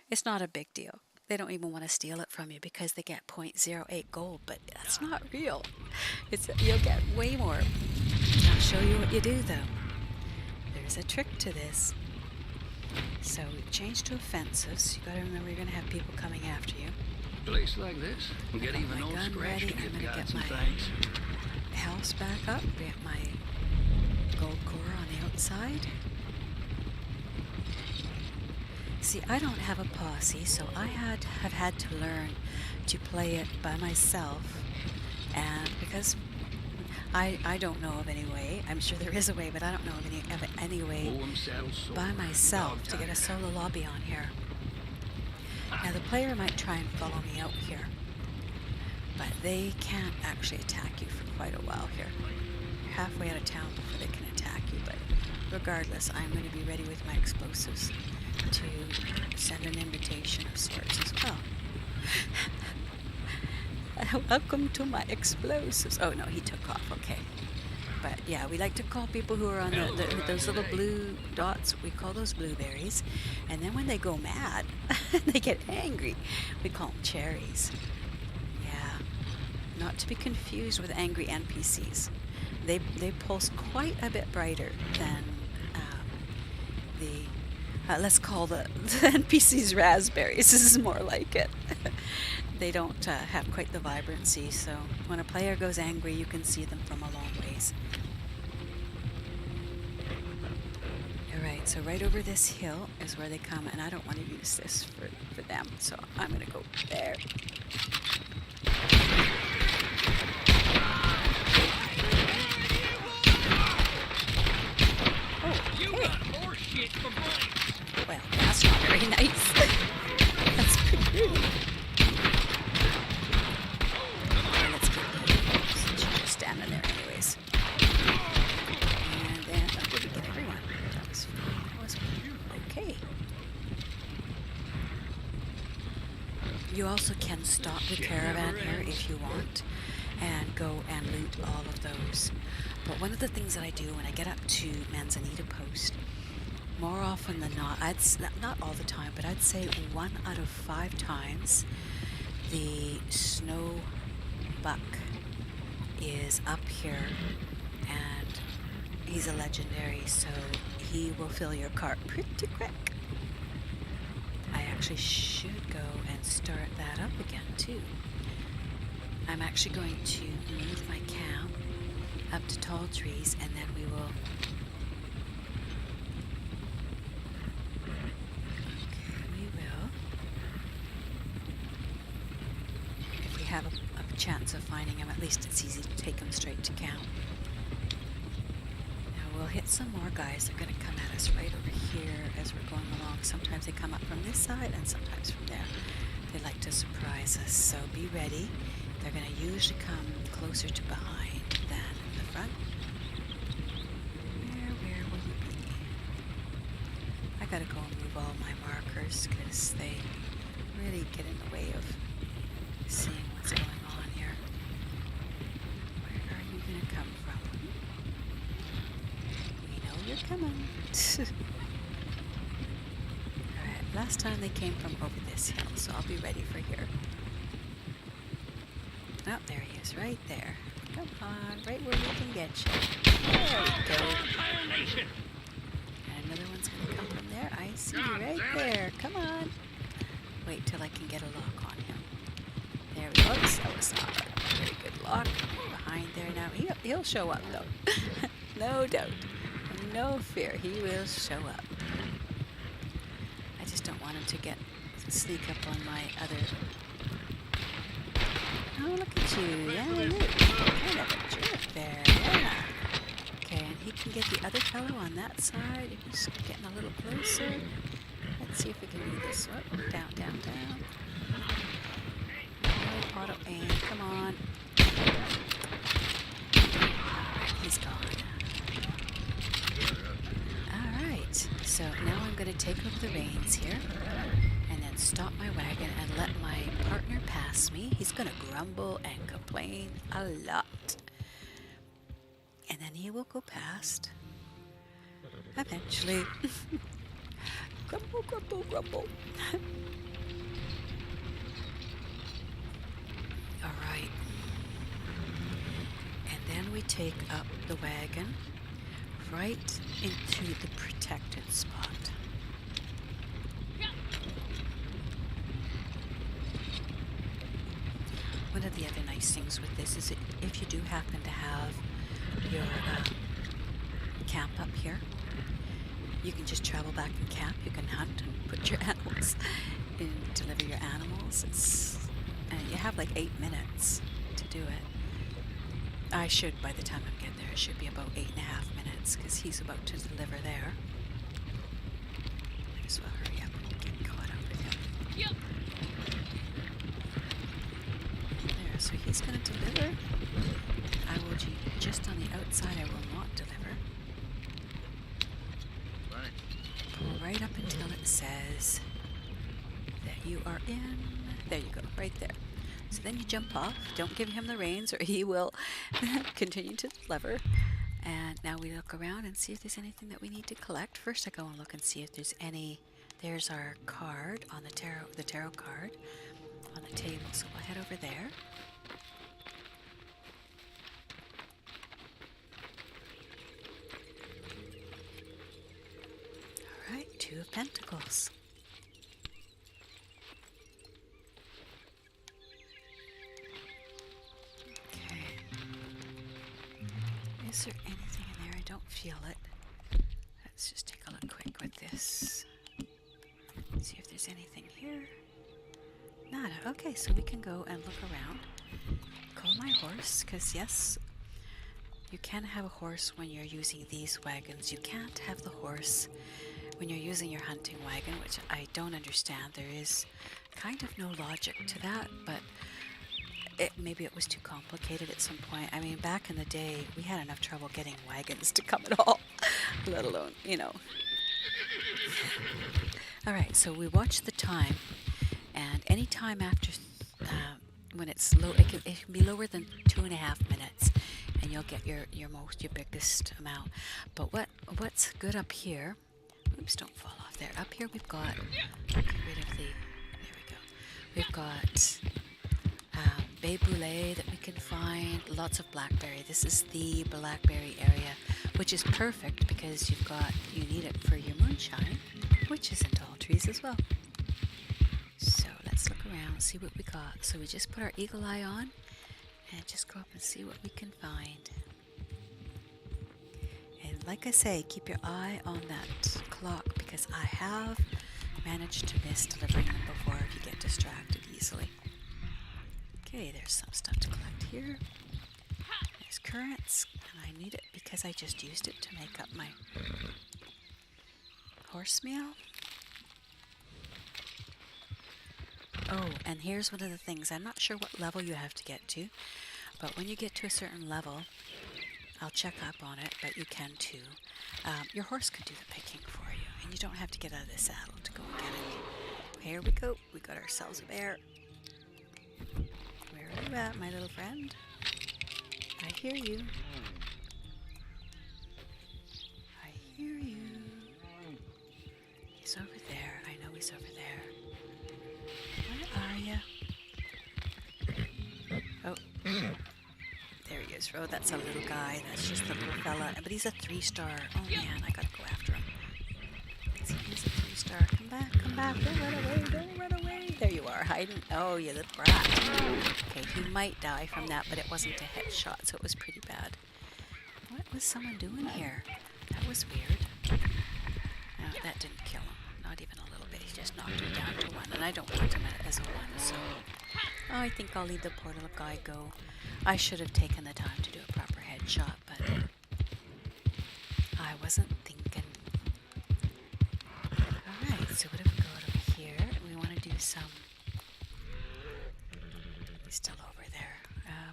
it's not a big deal. They don't even want to steal it from you because they get 0.08 gold, but that's not real. You'll get way more. I'll show you what you do though. There's a trick to this. So we changed to offensives. You got to remember you're going to have people coming after you. Place like this, we get even My old gun Scratch ready. to I'm give going to God get some my thanks. house back up. Get my gold core on the outside. See, I don't have a posse, so I have had to learn to play it by myself. And because I don't know of any way, I'm sure there is a way, but I don't know of any way Pull them saddles sore. by myself Dog to get a tired. solo lobby on here. Now the player might try and follow me out here, but they can't actually attack you for quite a while here. You're halfway out of town before they can attack you, but regardless, I'm going to be ready with my explosives to send an invitation of sorts as well. Welcome to my explosives. Oh no, he took off, okay. But yeah, we like to call people who are on those little blue dots, we call those blueberries. And then when they go mad, they get angry, we call them cherries. Yeah, not to be confused with angry NPCs. They pulse quite a bit brighter than let's call the NPCs raspberries. This is more like it. They don't have quite the vibrancy, so when a player goes angry, you can see them from a long ways. Alright, so right over this hill is where they come, and I don't want to use this for them, so I'm going to go there. Oh, You hey. got more shit for brains. Well, that's not very nice. That's pretty rude. Okay, let's get you. Since you're just standing there anyways. And then, oh, did we get everyone? That was okay. You also can stop the caravan here if you want and go and loot all of those. But one of the things that I do when I get up to Manzanita Post, more often than not, not all the time, but I'd say 1 out of 5 times, the snow buck is up here, and he's a legendary, so he will fill your cart pretty quick. I actually should go and start that up again too. I'm actually going to move my camp up to tall trees, and then we will if we have a chance of finding him, at least it's easy to take him straight to camp. Now we'll hit some more guys. They're going to come at us right over here as we're going along. Sometimes they come up from this side and sometimes from there. They like to surprise us, so be ready. They're going to usually come closer to behind than in the front. Where will you be? I gotta go and move all my markers because they really get in the way of seeing what's going on here. Where are you gonna come from? We know you're coming. Alright, last time they came from over this hill, so I'll be ready for here. Oh, there he is, right there. Come on, right where we can get you. There we go. And another one's going to come from there. I see you right there. Come on. Wait till I can get a lock on him. There we go. That was not a very good lock. Behind there now. He'll show up though. No doubt. No fear. He will show up. I just don't want him to sneak up on my other. Oh, look at you. Yeah, look. Kind of a jerk there. Yeah. Okay, and he can get the other fellow on that side. He's getting a little closer. Let's see if we can do this. Oh, down, down, down. No auto aim. Come on. He's gone. Alright, so now I'm going to take over the reins here and then stop my wagon and let my partner pass me. He's going to grumble and complain a lot. And then he will go past. Eventually. Grumble, grumble, grumble. Alright. And then we take up the wagon right into the protected spot. One of the other nice things with this is if you do happen to have your camp up here, you can just travel back and camp. You can hunt and put your animals in, deliver your animals. And you have like 8 minutes to do it. I should, by the time I get there, it should be about 8.5 minutes because he's about to deliver there. Might as well hurry up and get caught up with him. Yep. There, so he's going to deliver. I will just on the outside, I will not deliver. Pull right up until it says that you are in. There you go, right there. So then you jump off. Don't give him the reins or he will continue to deliver. And now we look around and see if there's anything that we need to collect. First I go and look and see if there's any. There's our card on the tarot card on the table. So we'll head over there. Alright, 2 of Pentacles. Is there anything in there? I don't feel it. Let's just take a look quick with this. See if there's anything here. Nada. Okay, so we can go and look around. Call my horse, because yes, you can have a horse when you're using these wagons. You can't have the horse when you're using your hunting wagon, which I don't understand. There is kind of no logic to that, but maybe it was too complicated at some point. I mean, back in the day, we had enough trouble getting wagons to come at all, let alone, you know. All right, so we watch the time, and any time after, when it's low, it can be lower than 2.5 minutes, and you'll get your biggest amount. But what's good up here? Oops, don't fall off there. Up here we've got. Get rid of the. There we go. We've got. Bay Boulay that we can find, lots of blackberry. This is the blackberry area, which is perfect because you need it for your moonshine, which is in tall trees as well. So let's look around, see what we got. So we just put our eagle eye on and just go up and see what we can find. And like I say, keep your eye on that clock because I have managed to miss delivering them before if you get distracted easily. Okay, there's some stuff to collect here. There's currants, and I need it because I just used it to make up my horse meal. Oh, and here's one of the things. I'm not sure what level you have to get to, but when you get to a certain level, I'll check up on it, but you can too. Your horse can do the picking for you, and you don't have to get out of the saddle to go and get it. Here we go. We got ourselves a bear. Where are you at, my little friend? I hear you. I hear you. He's over there. I know he's over there. Where are you? Oh. There he figures. Oh, that's a little guy. That's just a little fella. But he's a 3-star. Oh man, I gotta go after him. He's a 3-star. Come back, come back. Don't run away, don't run away. There you are, hiding. Oh, you little brat. Okay, he might die from that, but it wasn't a headshot, so it was pretty bad. What was someone doing here? That was weird. No, that didn't kill him. Not even a little bit. He just knocked him down to 1, and I don't want him as a 1, so... Oh, I think I'll leave the poor little guy go. I should have taken the time to do a proper headshot, but I wasn't thinking. Alright, so what have we got over here? We want to do some... He's still over there.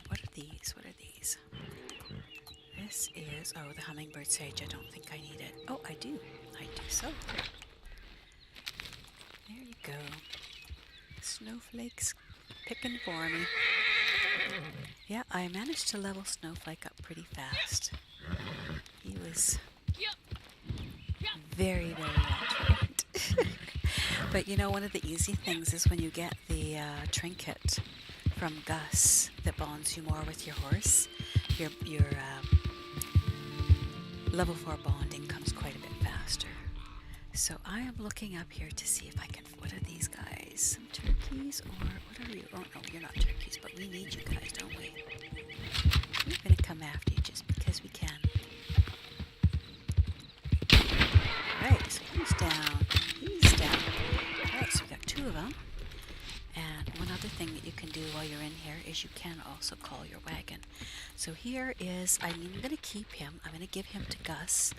What are these? What are these? This is... Oh, the hummingbird sage. I don't think I need it. Oh, I do. I do so. There you go. Snowflake's picking for me. Yeah, I managed to level Snowflake up pretty fast. He was very, very well trained. But you know, one of the easy things is when you get the trinket from Gus that bonds you more with your horse, your level 4 bonding comes quite a bit faster. So I am looking up here to see if I can... What are these guys? Some turkeys? Or what are you? Oh no, you're not turkeys, but we need you guys, don't we? We're going to come after you just because we can. Alright, so he's down. He's down. Alright, so we got 2 of them. And one other thing that you can do while you're in here is you can also call your wagon. So here is... I'm going to keep him. I'm going to give him to Gus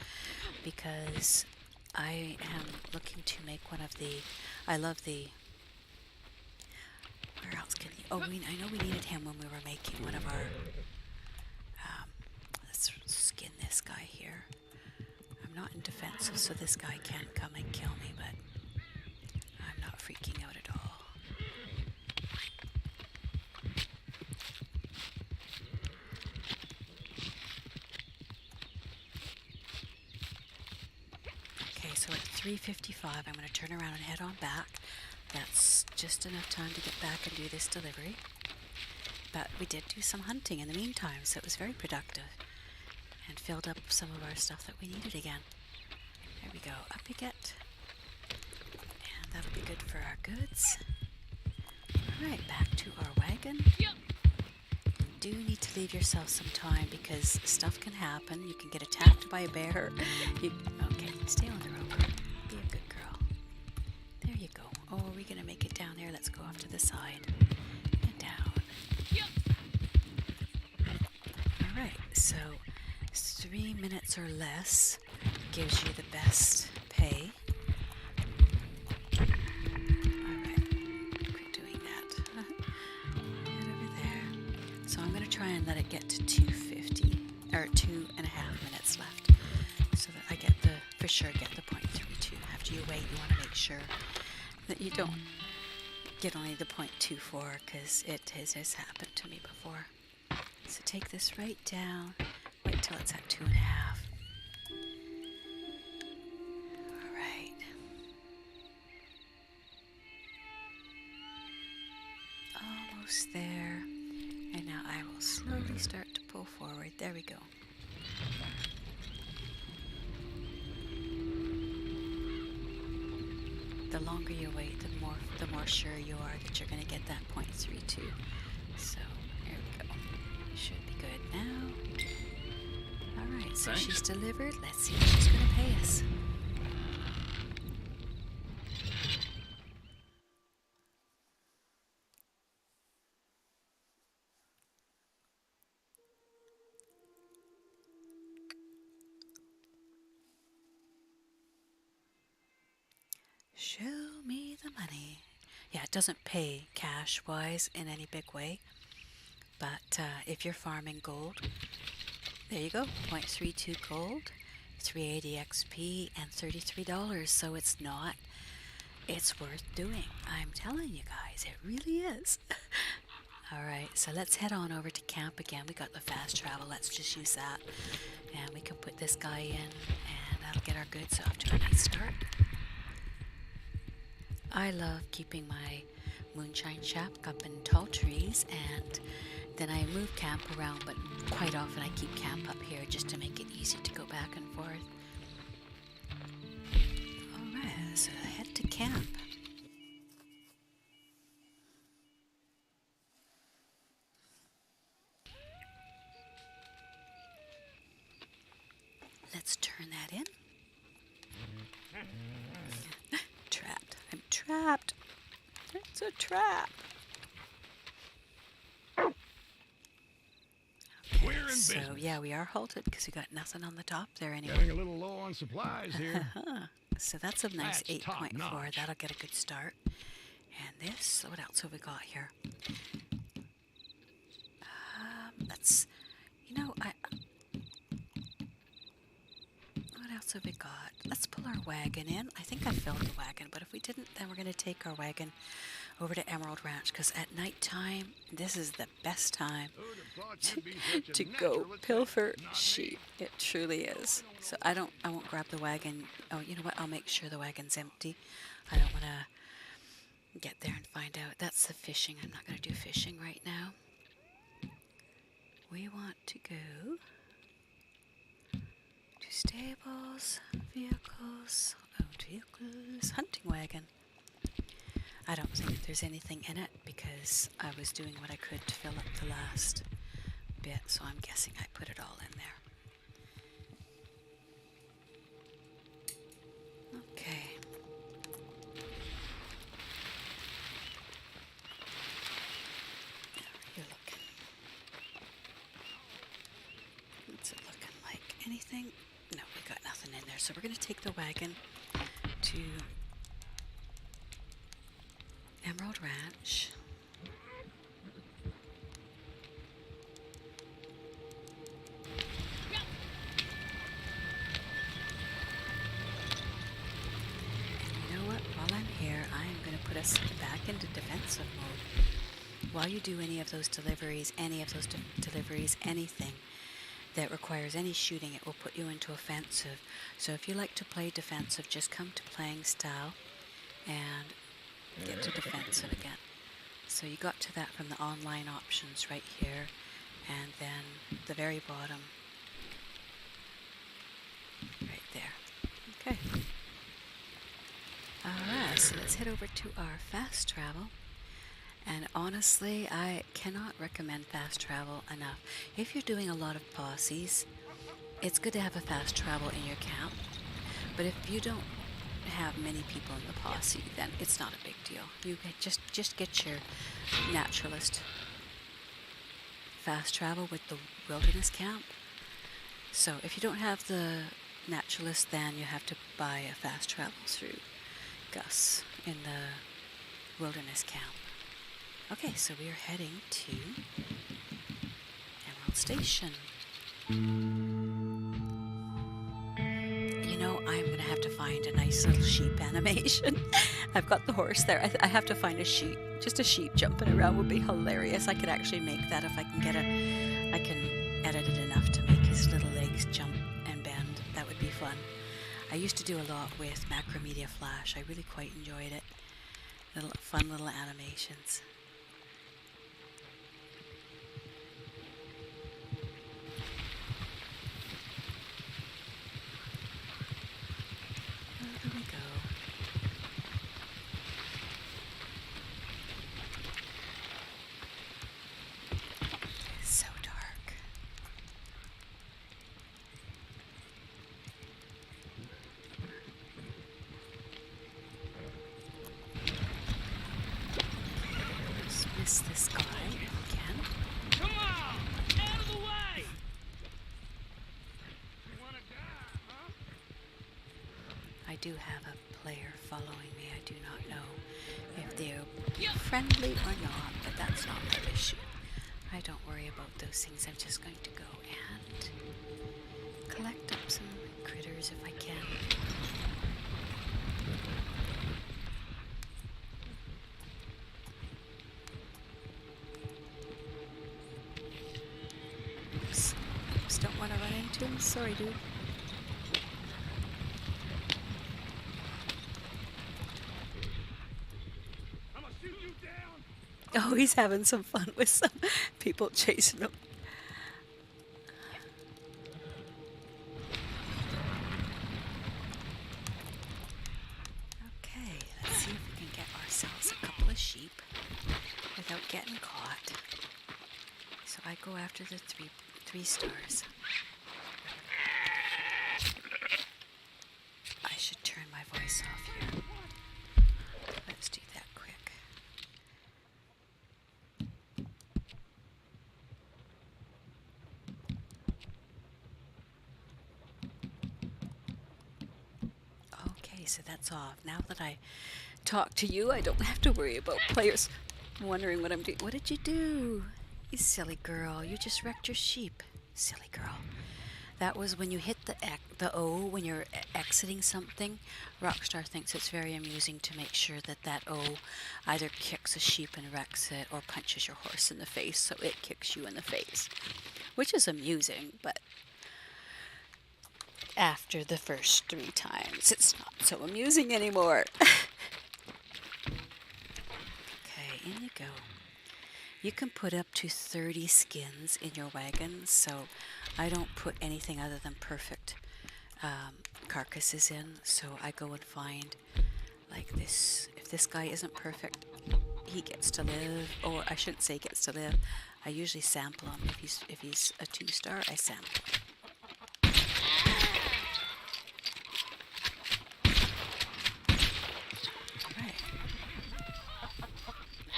because... I am looking to make one of the... I love the... Where else can he... Oh, I know we needed him when we were making one of our... let's skin this guy here. I'm not in defensive, so this guy can't come and kill me, but I'm not freaking out at all. So at 3:55, I'm going to turn around and head on back. That's just enough time to get back and do this delivery. But we did do some hunting in the meantime, so it was very productive. And filled up some of our stuff that we needed again. There we go, up we get. And that'll be good for our goods. Alright, back to our wagon. You do need to leave yourself some time because stuff can happen. You can get attacked by a bear. Okay, stay on the rope. Be a good girl. There you go. Oh, are we going to make it down there? Let's go off to the side. And down. Alright, so 3 minutes or less gives you the best pay. Alright, quit doing that. Head over there. So I'm going to try and let it get to 2:50, or 2.5 minutes left. So that I get for sure get the 0.32. After you wait, you want to make sure that you don't get only the 0.24 because it has happened to me before. So take this right down, wait till it's at 2.5. Alright. Almost there. And now I will slowly start to pull forward. There we go. The longer you wait, the more sure you are that you're going to get that 0.32. So, there we go. Should be good now. Alright, so Thanks. she's delivered. Let's see what she's going to pay us. Show me the money. Yeah, it doesn't pay cash-wise in any big way, but if you're farming gold, there you go, 0.32 gold, 380 XP, and $33, so it's worth doing. I'm telling you guys, it really is. Alright, so let's head on over to camp again. We got the fast travel, let's just use that, and we can put this guy in, and that'll get our goods off to a nice start. I love keeping my moonshine shack up in tall trees, and then I move camp around, but quite often I keep camp up here just to make it easy to go back and forth. Alright, so head to camp. Let's turn that in. Trapped. I'm trapped. It's a trap. We're in So business. yeah, we are halted because we got nothing on the top there anymore. Getting a little low on supplies here. So that's a nice That's 8.4. top-notch. That'll get a good start. And this, what else have we got here? Let's, what else have we got? Let's pull our wagon in. I think I filled the wagon, but if we didn't, then we're going to take our wagon over to Emerald Ranch, because at night time, this is the best time to go pilfer sheep. It truly is. So I won't grab the wagon. Oh, you know what? I'll make sure the wagon's empty. I don't want to get there and find out. That's the fishing. I'm not going to do fishing right now. We want to go to stables, vehicles, owned vehicles, hunting wagon. I don't think there's anything in it because I was doing what I could to fill up the last bit, so I'm guessing I put it all in there. Okay. How are you looking? What's it looking like? Anything? No, we got nothing in there. So we're going to take the wagon to Emerald Ranch. And you know what? While I'm here, I am going to put us back into defensive mode. While you do any of those deliveries, anything that requires any shooting, it will put you into offensive. So if you like to play defensive, just come to playing style and get to defensive again. So you got to that from the online options right here, and then the very bottom right there. Okay. Alright, so let's head over to our fast travel. And honestly, I cannot recommend fast travel enough. If you're doing a lot of posses, it's good to have a fast travel in your camp. But if you don't have many people in the posse, then it's not a big deal. You just get your naturalist fast travel with the wilderness camp. So if you don't have the naturalist, then you have to buy a fast travel through Gus in the wilderness camp. Okay, so we are heading to Emerald Station. You know, I'm going to have to find a nice little sheep animation. I've got the horse there. I have to find a sheep. Just a sheep jumping around would be hilarious. I could actually make that if I can get I can edit it enough to make his little legs jump and bend. That would be fun. I used to do a lot with Macromedia Flash. I really quite enjoyed it. Fun little animations. Where do we go? It's so dark. Just miss this guy again. Come on! Out of the way! You wanna die, huh? I do have a player following me. I do not know if they're friendly or not, but that's not my issue. I don't worry about those things. I'm just going to go and collect up some critters if I can. Oops. Just don't want to run into him. Sorry, dude. I'ma shoot you down. Oh, he's having some fun with some people chasing him. Okay, let's see if we can get ourselves a couple of sheep without getting caught. So I go after the three stars. I should turn my voice off here. Let's do that quick. Okay, so that's off. Now that I talk to you, I don't have to worry about players wondering what I'm doing. What did you do? You silly girl. You just wrecked your sheep. Silly girl. That was when you hit the O when you're exiting something. Rockstar thinks it's very amusing to make sure that that O either kicks a sheep and wrecks it or punches your horse in the face, so it kicks you in the face. Which is amusing, but after the first 3 times, it's not so amusing anymore. Okay, in you go. You can put up to 30 skins in your wagon, so I don't put anything other than perfect carcasses in. So I go and find, like this, if this guy isn't perfect, he gets to live, or I shouldn't say gets to live. I usually sample him. If he's a 2-star, I sample him.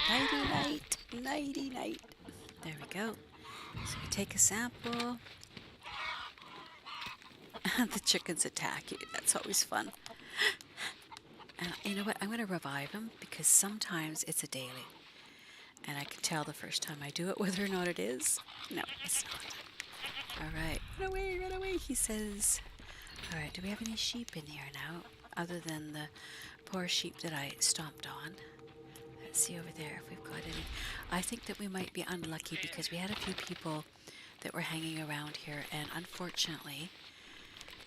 Nighty night, nighty night. There we go. So you take a sample. The chickens attack you. That's always fun. And you know what? I'm going to revive him because sometimes it's a daily. And I can tell the first time I do it whether or not it is. No, it's not. All right. Run away, he says. All right, do we have any sheep in here now? Other than the poor sheep that I stomped on. Let's see over there if we've got any. I think that we might be unlucky because we had a few people that were hanging around here, and unfortunately,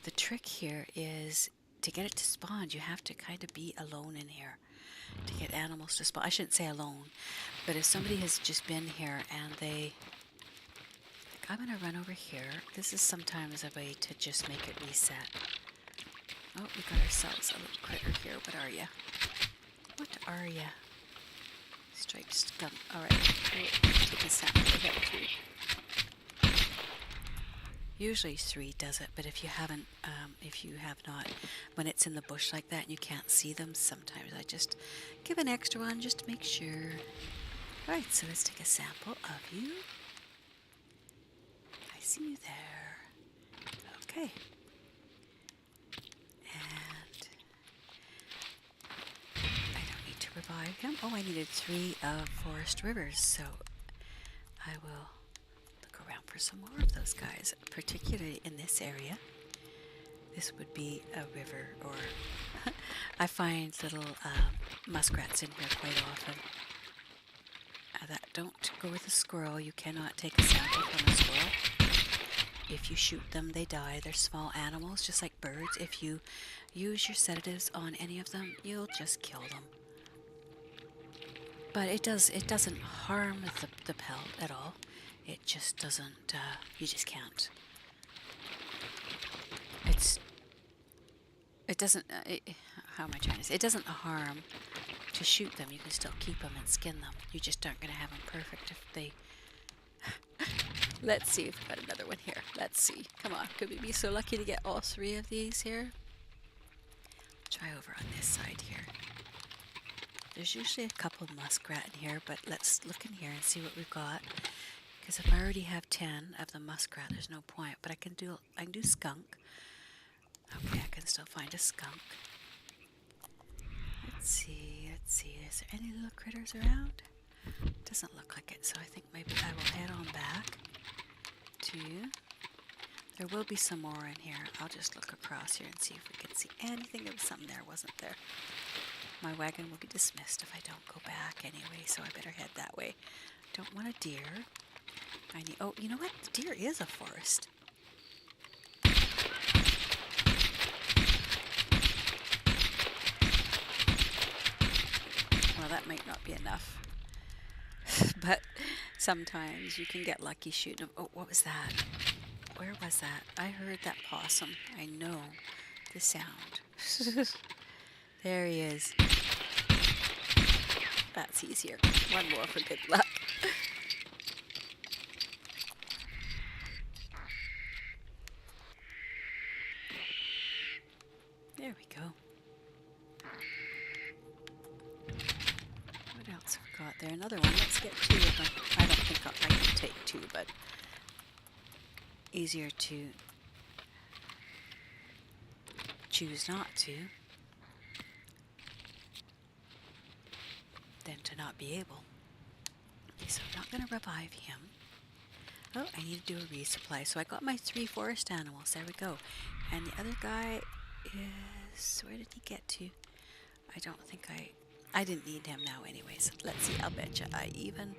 the trick here is to get it to spawn, you have to kind of be alone in here to get animals to spawn. I shouldn't say alone, but if somebody has just been here and they... I'm going to run over here. This is sometimes a way to just make it reset. Oh, we got ourselves a little critter here. What are you? What are you? Striped skunk. Alright, we'll take a sample of that too. Usually 3 does it, but if you have not, when it's in the bush like that and you can't see them, sometimes I just give an extra one just to make sure. Alright, so let's take a sample of you. I see you there. Okay. And I don't need to revive him. Oh, I needed 3 of Forest Rivers, so I will look around for some more of those guys, particularly in this area. This would be a river, or I find little muskrats in here quite often. That don't go with a squirrel. You cannot take a sample from a squirrel. If you shoot them, they die. They're small animals, just like birds. If you use your sedatives on any of them, you'll just kill them. But it doesn't harm the pelt at all. It just doesn't, you just can't. How am I trying to say? It doesn't harm to shoot them. You can still keep them and skin them. You just aren't going to have them perfect if they... Let's see if we've got another one here. Let's see. Come on. Could we be so lucky to get all 3 of these here? Try over on this side here. There's usually a couple muskrat in here, but let's look in here and see what we've got. Because if I already have 10 of the muskrat, there's no point. But I can do skunk. Okay, I can still find a skunk. Let's see. Is there any little critters around? Doesn't look like it, so I think maybe I will head on back to... There will be some more in here. I'll just look across here and see if we can see anything. There was something there, wasn't there? My wagon will be dismissed if I don't go back anyway, so I better head that way. Don't want a deer. Oh, you know what? The deer is a forest. Well, that might not be enough. But sometimes you can get lucky shooting them. Oh, what was that? Where was that? I heard that possum. I know the sound. There he is. That's easier. One more for good luck. There we go. What else have we got there? Another one. Let's get two of them. I don't think I can take two, but easier to choose not to than to not be able. Okay, so I'm not going to revive him. Oh, I need to do a resupply. So I got my 3 forest animals. There we go. And the other guy is... Where did he get to? I don't think I didn't need him now anyways. Let's see. I'll bet you I even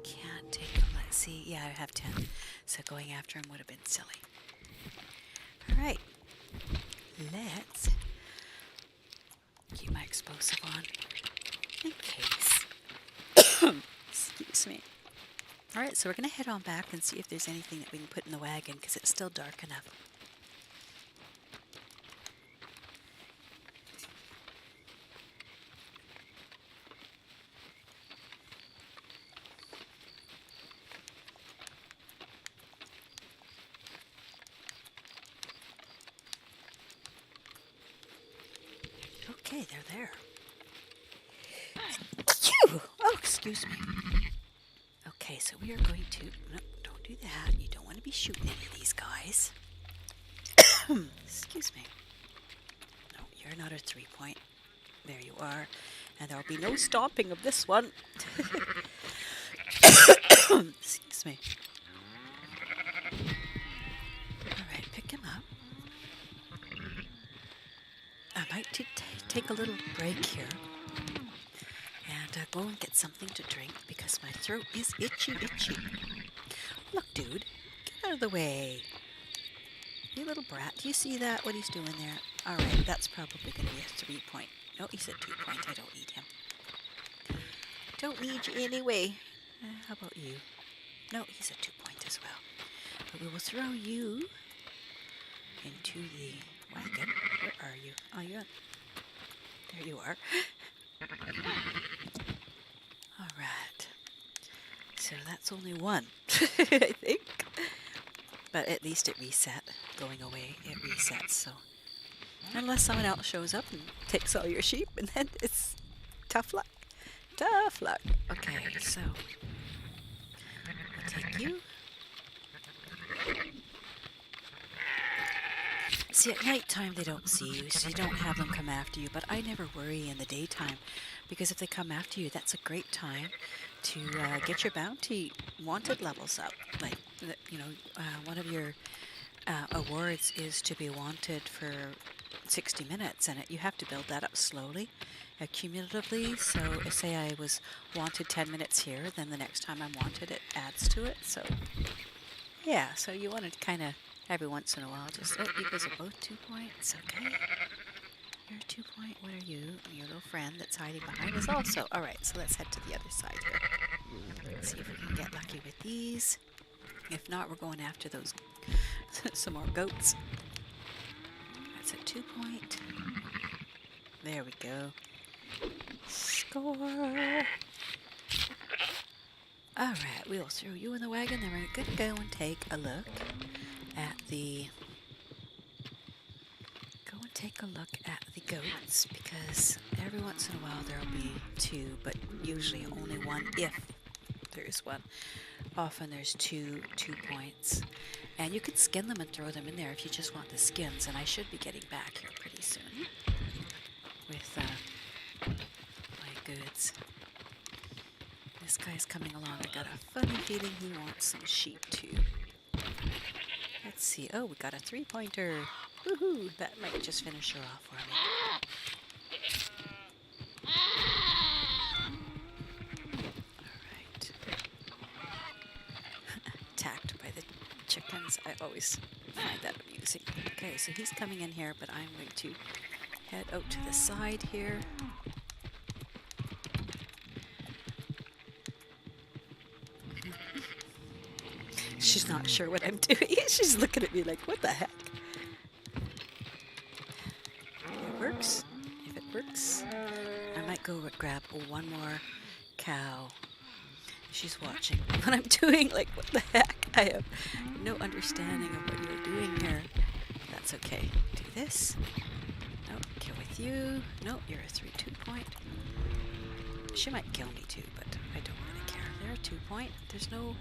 can't take him. Let's see. Yeah, I have 10. So going after him would have been silly. Alright. Let's keep my explosive on in case. Excuse me. Alright, so we're going to head on back and see if there's anything that we can put in the wagon because it's still dark enough. Okay, they're there. Phew! Oh, excuse me. Okay, so we are going to... No, don't do that. You don't want to be shooting any of these guys. Excuse me. No, you're not a 3-point. There you are. And there'll be no stomping of this one. Excuse me. Alright, pick him up. I might take a little break here and go and get something to drink because my throat is itchy. Look, dude, get out of the way. You little brat. Do you see that, what he's doing there? Alright, that's probably going to be a 3-point. No, he's a 2-point. I don't need him. Don't need you anyway. How about you? No, he's a 2-point as well. But we will throw you into the wagon. Where are you? Oh, you're... There you are. Alright. So that's only one, I think. But at least it reset. Going away, it resets, so... Unless someone else shows up and takes all your sheep, and then it's tough luck. Tough luck. Okay, so... I'll take you. See, at night time they don't see you, so you don't have them come after you, but I never worry in the daytime, because if they come after you, that's a great time to get your bounty wanted levels up. Like, you know, one of your awards is to be wanted for 60 minutes, and you have to build that up slowly, cumulatively. So if, say I was wanted 10 minutes here, then the next time I'm wanted, it adds to it. So, yeah, so you want to kind of... Every once in a while, just, oh, you guys are both 2 points, okay. You're a 2-point, what are you? Your little friend that's hiding behind us also. Alright, so let's head to the other side here. Let's see if we can get lucky with these. If not, we're going after those, some more goats. That's a 2-point. There we go. Score! Alright, we'll throw you in the wagon, then we're going to go and take a look at the goats, because every once in a while there'll be 2, but usually only 1 if there's 1. Often there's 2 points, and you could skin them and throw them in there if you just want the skins, and I should be getting back here pretty soon with my goods. This guy's coming along. I got a funny feeling he wants some sheep too. Let's see. Oh, we got a 3-pointer. Woohoo! That might just finish her off for me. Alright. Attacked by the chickens. I always find that amusing. Okay, so he's coming in here, but I'm going to head out to the side here. She's not sure what I'm doing. She's looking at me like, what the heck? It works. If it works, I might go grab one more cow. She's watching what I'm doing, like, what the heck? I have no understanding of what you're doing here. That's okay. Do this. Nope, kill with you. Nope, you're a 3-2 point. She might kill me too, but I don't really care. They're a 2 point. There's no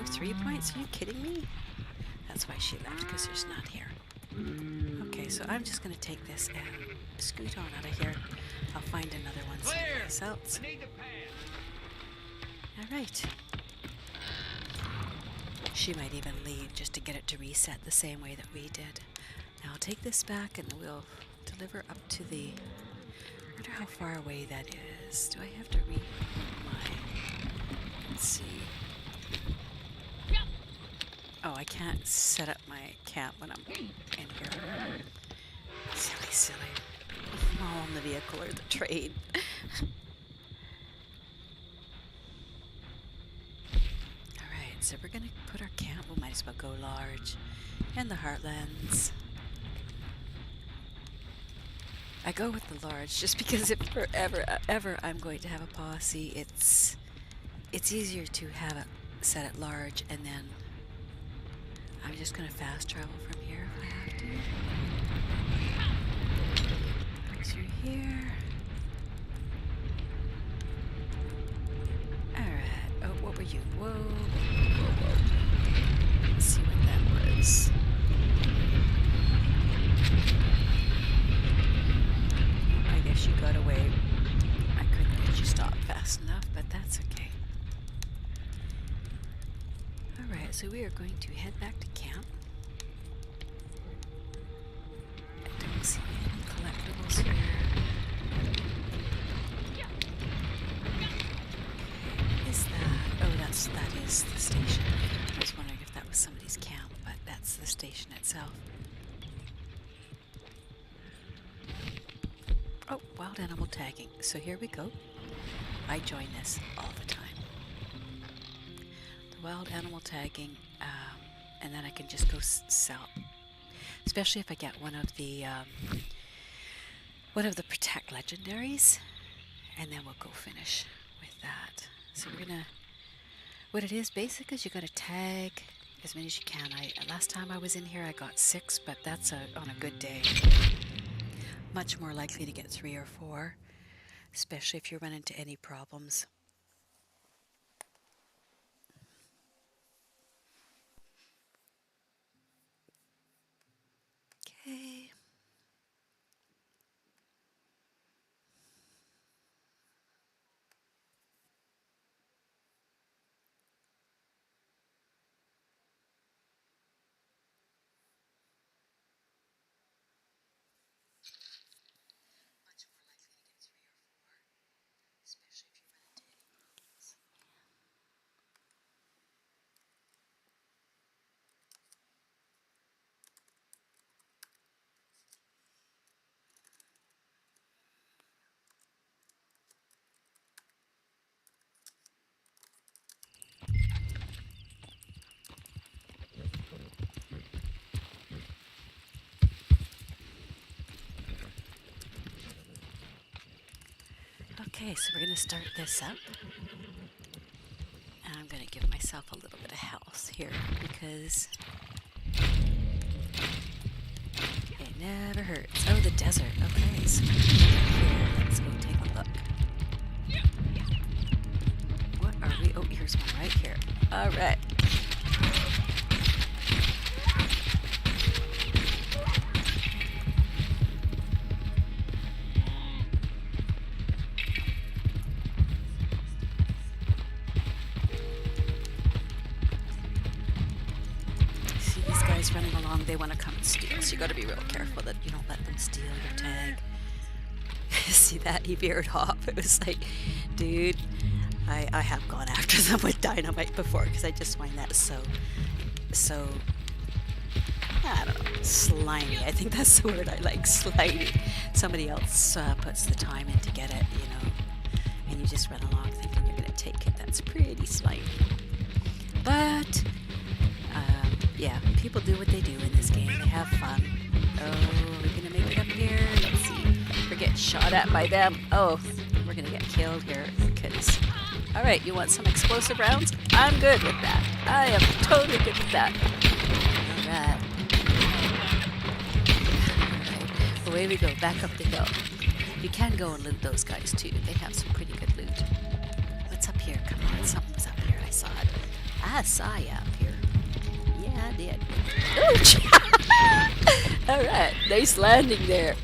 3 points. Are you kidding me? That's why she left, because there's none here. Okay, so I'm just going to take this and scoot on out of here. I'll find another one someplace else. I need to pass. All right. She might even leave just to get it to reset the same way that we did. Now I'll take this back and we'll deliver up to the... I wonder how far away that is. Do I have to read my... Let's see. Oh, I can't set up my camp when I'm in here. Silly. Oh, on the vehicle or the train. Alright, so we're going to put our camp. We might as well go large. In the Heartlands. I go with the large just because if ever I'm going to have a posse, it's easier to have it set at large, and then I'm just going to fast travel from here if I have to. Through here. Alright. Oh, what were you? Whoa. Let's see what that was. I guess you got away. I couldn't get you stopped fast enough, but that's okay. Alright, so we are going to head back to camp. I don't see any collectibles here. What is that? Oh, that is the station. I was wondering if that was somebody's camp, but that's the station itself. Oh, wild animal tagging. So here we go. I join this all the time. The wild animal tagging, and then I can just go sell. Especially if I get one of the Protect legendaries, and then we'll go finish with that. So we're gonna. What it is basically is you gotta tag as many as you can. Last time I was in here I got 6, but that's on a good day. Much more likely to get 3 or 4, especially if you run into any problems. Okay. Okay, so we're going to start this up. And I'm going to give myself a little bit of health here because it never hurts. Oh, the desert. Okay, so here, let's go take a look. What are we? Oh, here's one right here. All right. Running along, they want to come and steal, so you got to be real careful that you don't let them steal your tag. See that? He veered off. It was like, dude, I have gone after them with dynamite before because I just find that so I don't know, slimy. I think that's the word I like, slimy. Somebody else puts the time in to get it, you know, and you just run along thinking you're going to take it. That's pretty slimy. But people do what they do in this game. They have fun. Oh, we're gonna make it up here. Let's see. We're getting shot at by them. Oh, we're gonna get killed here because. All right, you want some explosive rounds? I'm good with that. I am totally good with that. All right. Away we go, back up the hill. You can go and loot those guys too. They have some pretty good loot. What's up here? Come on, something's up here. I saw it. I saw you up here. Yeah, I did. Ouch! Alright, nice landing there.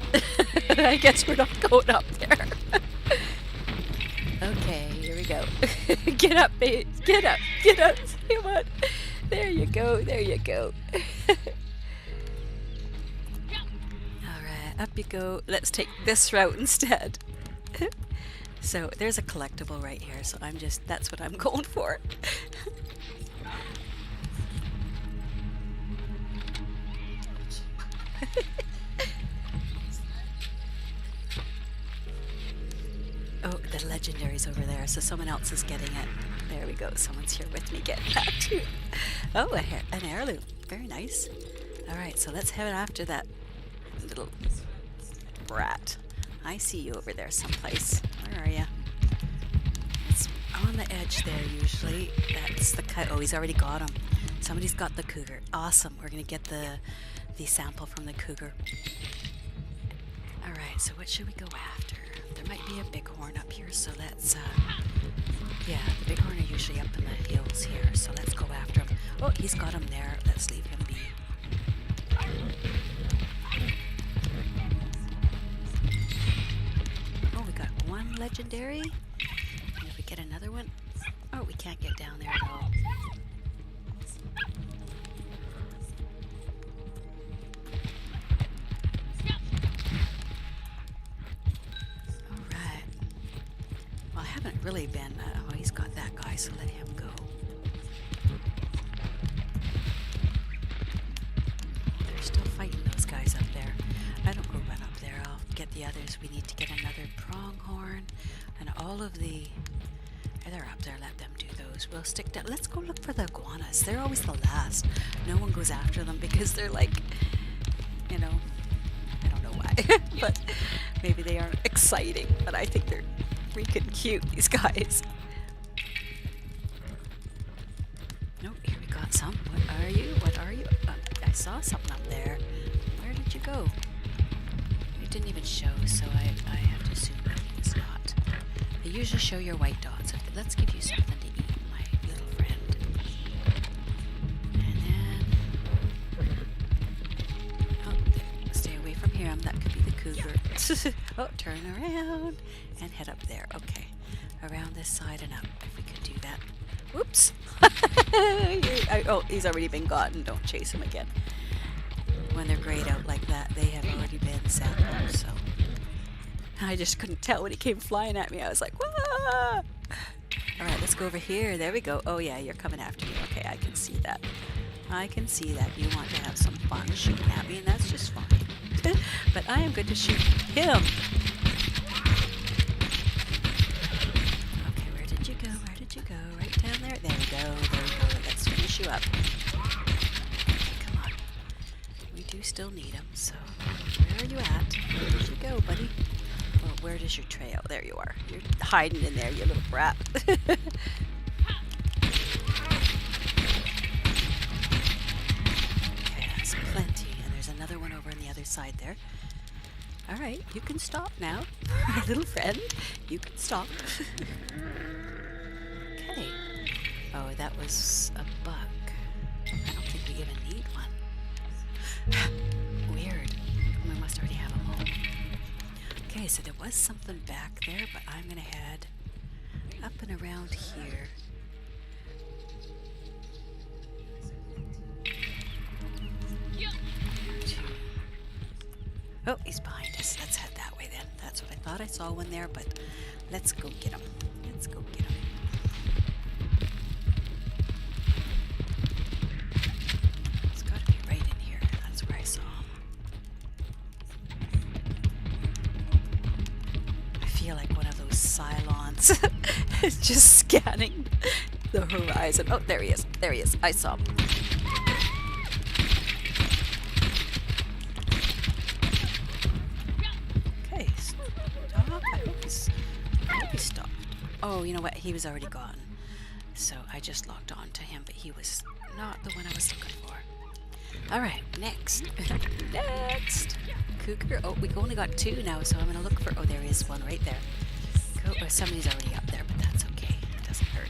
I guess we're not going up there. Okay, here we go. Get up, babe. Get up. Get up. Come on. There you go. There you go. Up you go. Let's take this route instead. So there's a collectible right here, so that's what I'm going for. Oh, the legendary's over there, so someone else is getting it. There we go. Someone's here with me getting that too. Oh, an heirloom. Very nice. Alright, so let's head after that little brat. I see you over there someplace. Where are you? It's on the edge there usually. That's the cut. Oh, he's already got him. Somebody's got the cougar. Awesome. We're gonna get the sample from the cougar. Alright, so what should we go after? There might be a bighorn up here, so let's yeah, the bighorn are usually up in the hills here, so let's go after him. Oh, he's got him there. Let's leave him be. One legendary, and if we get another one, oh, we can't get down there at all. Alright. Well, I haven't really been, oh, he's got that guy, so let him go. They're still fighting those guys up there. I don't go run up there. I'll get the others. We need to get another pronghorn and all of the. They're up there. Let them do those. We'll stick down. Let's go look for the iguanas. They're always the last. No one goes after them because they're like, you know, I don't know why, but maybe they aren't exciting. But I think they're freaking cute. These guys. Nope. Here we got some. What are you? What are you? I saw something up there. Where did you go? It didn't even show, so I have to assume that it's not. They usually show your white dots. Let's give you something to eat, my little friend. And then... Oh, stay away from here. That could be the cougar. Oh, turn around and head up there. Okay. Around this side and up, if we could do that. Whoops! Oh, he's already been gotten. Don't chase him again. When they're grayed out like that, they have already been sampled, so I just couldn't tell when he came flying at me. I was like, wah! Alright, let's go over here. There we go. Oh yeah, you're coming after me. Okay, I can see that. I can see that you want to have some fun shooting at me, and that's just fine. But I am good to shoot him. Okay, where did you go? Where did you go? Right down there? There we go. There we go. Let's finish you up. We do still need them, so where are you at? Where did you go, buddy? Well, where does your trail? There you are. You're hiding in there, you little brat. Okay, that's plenty, and there's another one over on the other side there. Alright, you can stop now, my little friend. You can stop. Okay. Oh, that was a bug. I don't think we even need one. Weird. We must already have them all. Okay, so there was something back there, but I'm gonna head up and around here. Oh, he's behind us. Let's head that way then. That's what I thought I saw one there, but let's go get him. Let's go get him. It's got to be right in here. That's where I saw him. I feel like one of those Cylons is just scanning the horizon. Oh, there he is. There he is. I saw him. Oh, you know what? He was already gone. So I just locked on to him, but he was not the one I was looking for. All right, next. Next. Cougar. Oh, we've only got 2 now, so I'm going to look for... Oh, there is one right there. Go. Oh, somebody's already up there, but that's okay. It doesn't hurt.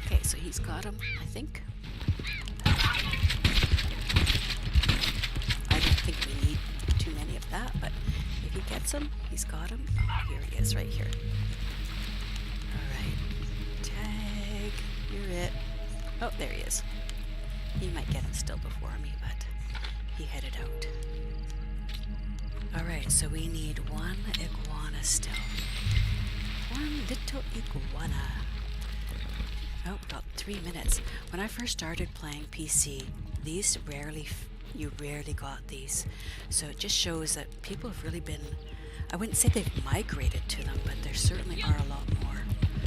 Okay, so he's got him, I think. I don't think we need too many of that, but if he gets him, he's got him. Oh, here he is, right here. All right. Tag. You're it. Oh, there he is. He might get him still before me, but he headed out. All right, so we need 1 iguana still. 1 little iguana. Oh, about 3 minutes. When I first started playing PC, these you rarely got these. So it just shows that people have really been, I wouldn't say they've migrated to them, but there certainly are a lot more.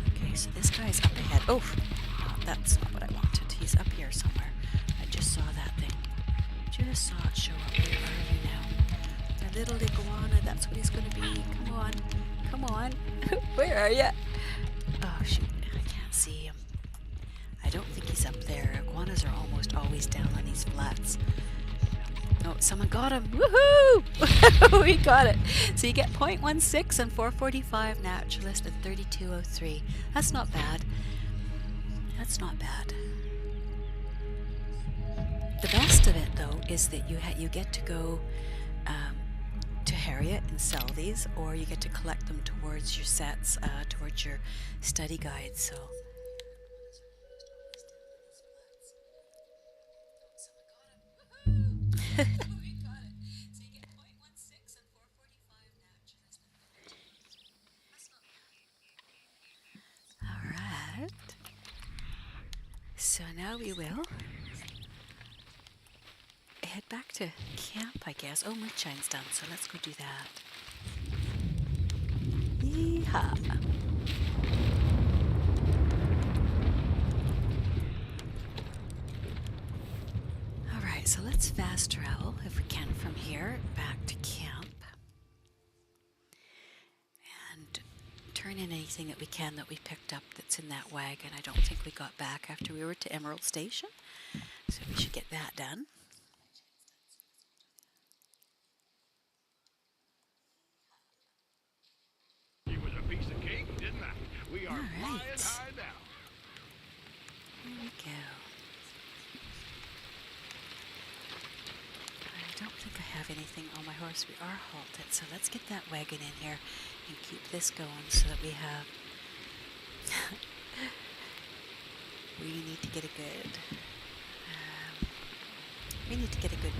Okay, so this guy's up ahead. Oh, that's not what I wanted. He's up here somewhere. I just saw that thing. Just saw it show up. Where are you now? A little iguana, that's what he's going to be. Come on. Come on. Where are you? Oh, shoot. I can't see him. I don't think he's up there. Iguanas are almost always down on these flats. Oh, someone got him. Woohoo! We got it. So you get 0.16 and 445 naturalist and 3203. That's not bad. That's not bad. The best of it, though, is that you get to go to Harriet and sell these, or you get to collect them towards your sets, towards your study guides. So. All right. So now we will head back to camp, I guess. Oh, moonshine's done, so let's go do that. Yeehaw. All right, so let's fast travel, if we can, from here back to camp. And turn in anything that we can that we picked up that's in that wagon. I don't think we got back after we were to Emerald Station, so we should get that done. He was a piece of cake, didn't I? We are flying Alright. high now. Here we go. I don't think I have anything on my horse. We are halted, so let's get that wagon in here and keep this going so that we have... we need to get a good... we need to get a good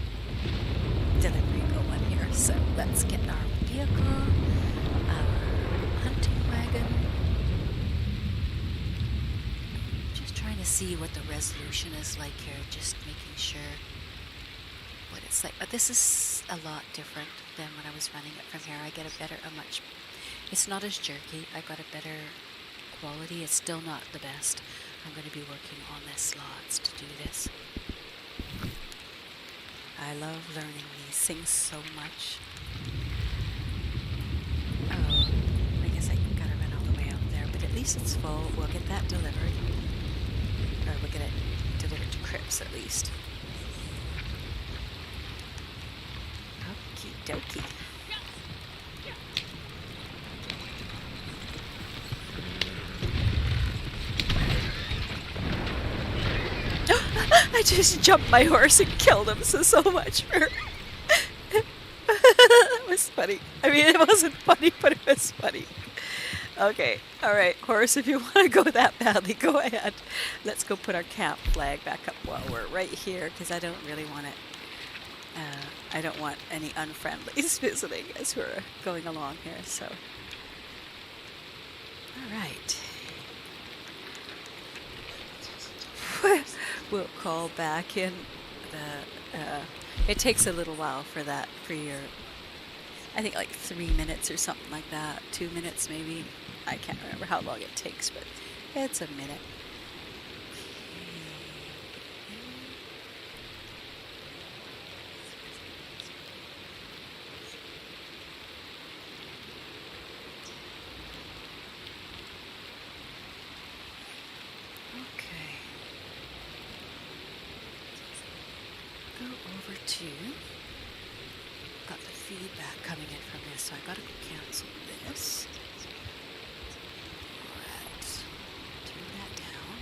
delivery going here. So let's get our vehicle, our hunting wagon. Just trying to see what the resolution is like here, just making sure what it's like. But this is a lot different than when I was running it from here. I get a much, it's not as jerky. I got a better quality. It's still not the best. I'm going to be working on the slots to do this. I love learning these things so much. Oh, I guess I gotta run all the way out there, but at least it's full. We'll get that delivered. Or we'll get it delivered to Crips at least. Okie dokie. I just jumped my horse and killed him, so much for... That was funny. I mean, it wasn't funny, but it was funny. Okay, alright, horse, if you want to go that badly, go ahead. Let's go put our camp flag back up while we're right here, because I don't really want it... I don't want any unfriendlies visiting as we're going along here, so... Alright. We'll call back in the, it takes a little while for that, for your, I think like 3 minutes or something like that, 2 minutes maybe. I can't remember how long it takes, but it's a minute. to, got the feedback coming in from this, so I gotta go cancel this. Let's turn that down.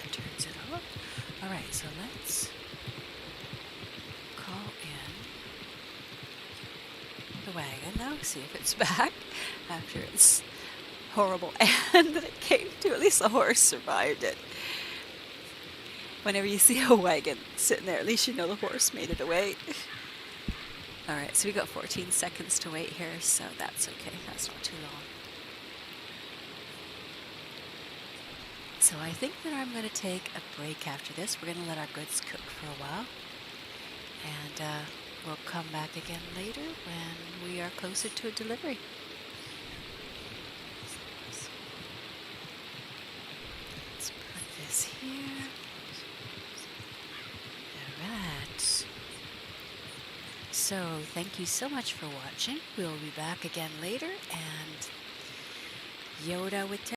That turns it off. All right, so let's call in the wagon now, see if it's back after its horrible end that it came to. At least the horse survived it. Whenever you see a wagon sitting there, at least you know the horse made it away. All right, so we got 14 seconds to wait here, so that's okay. That's not too long. So I think that I'm going to take a break after this. We're going to let our goods cook for a while. And we'll come back again later when we are closer to a delivery. Let's put this here. All right. So thank you so much for watching. We'll be back again later, and Yoda with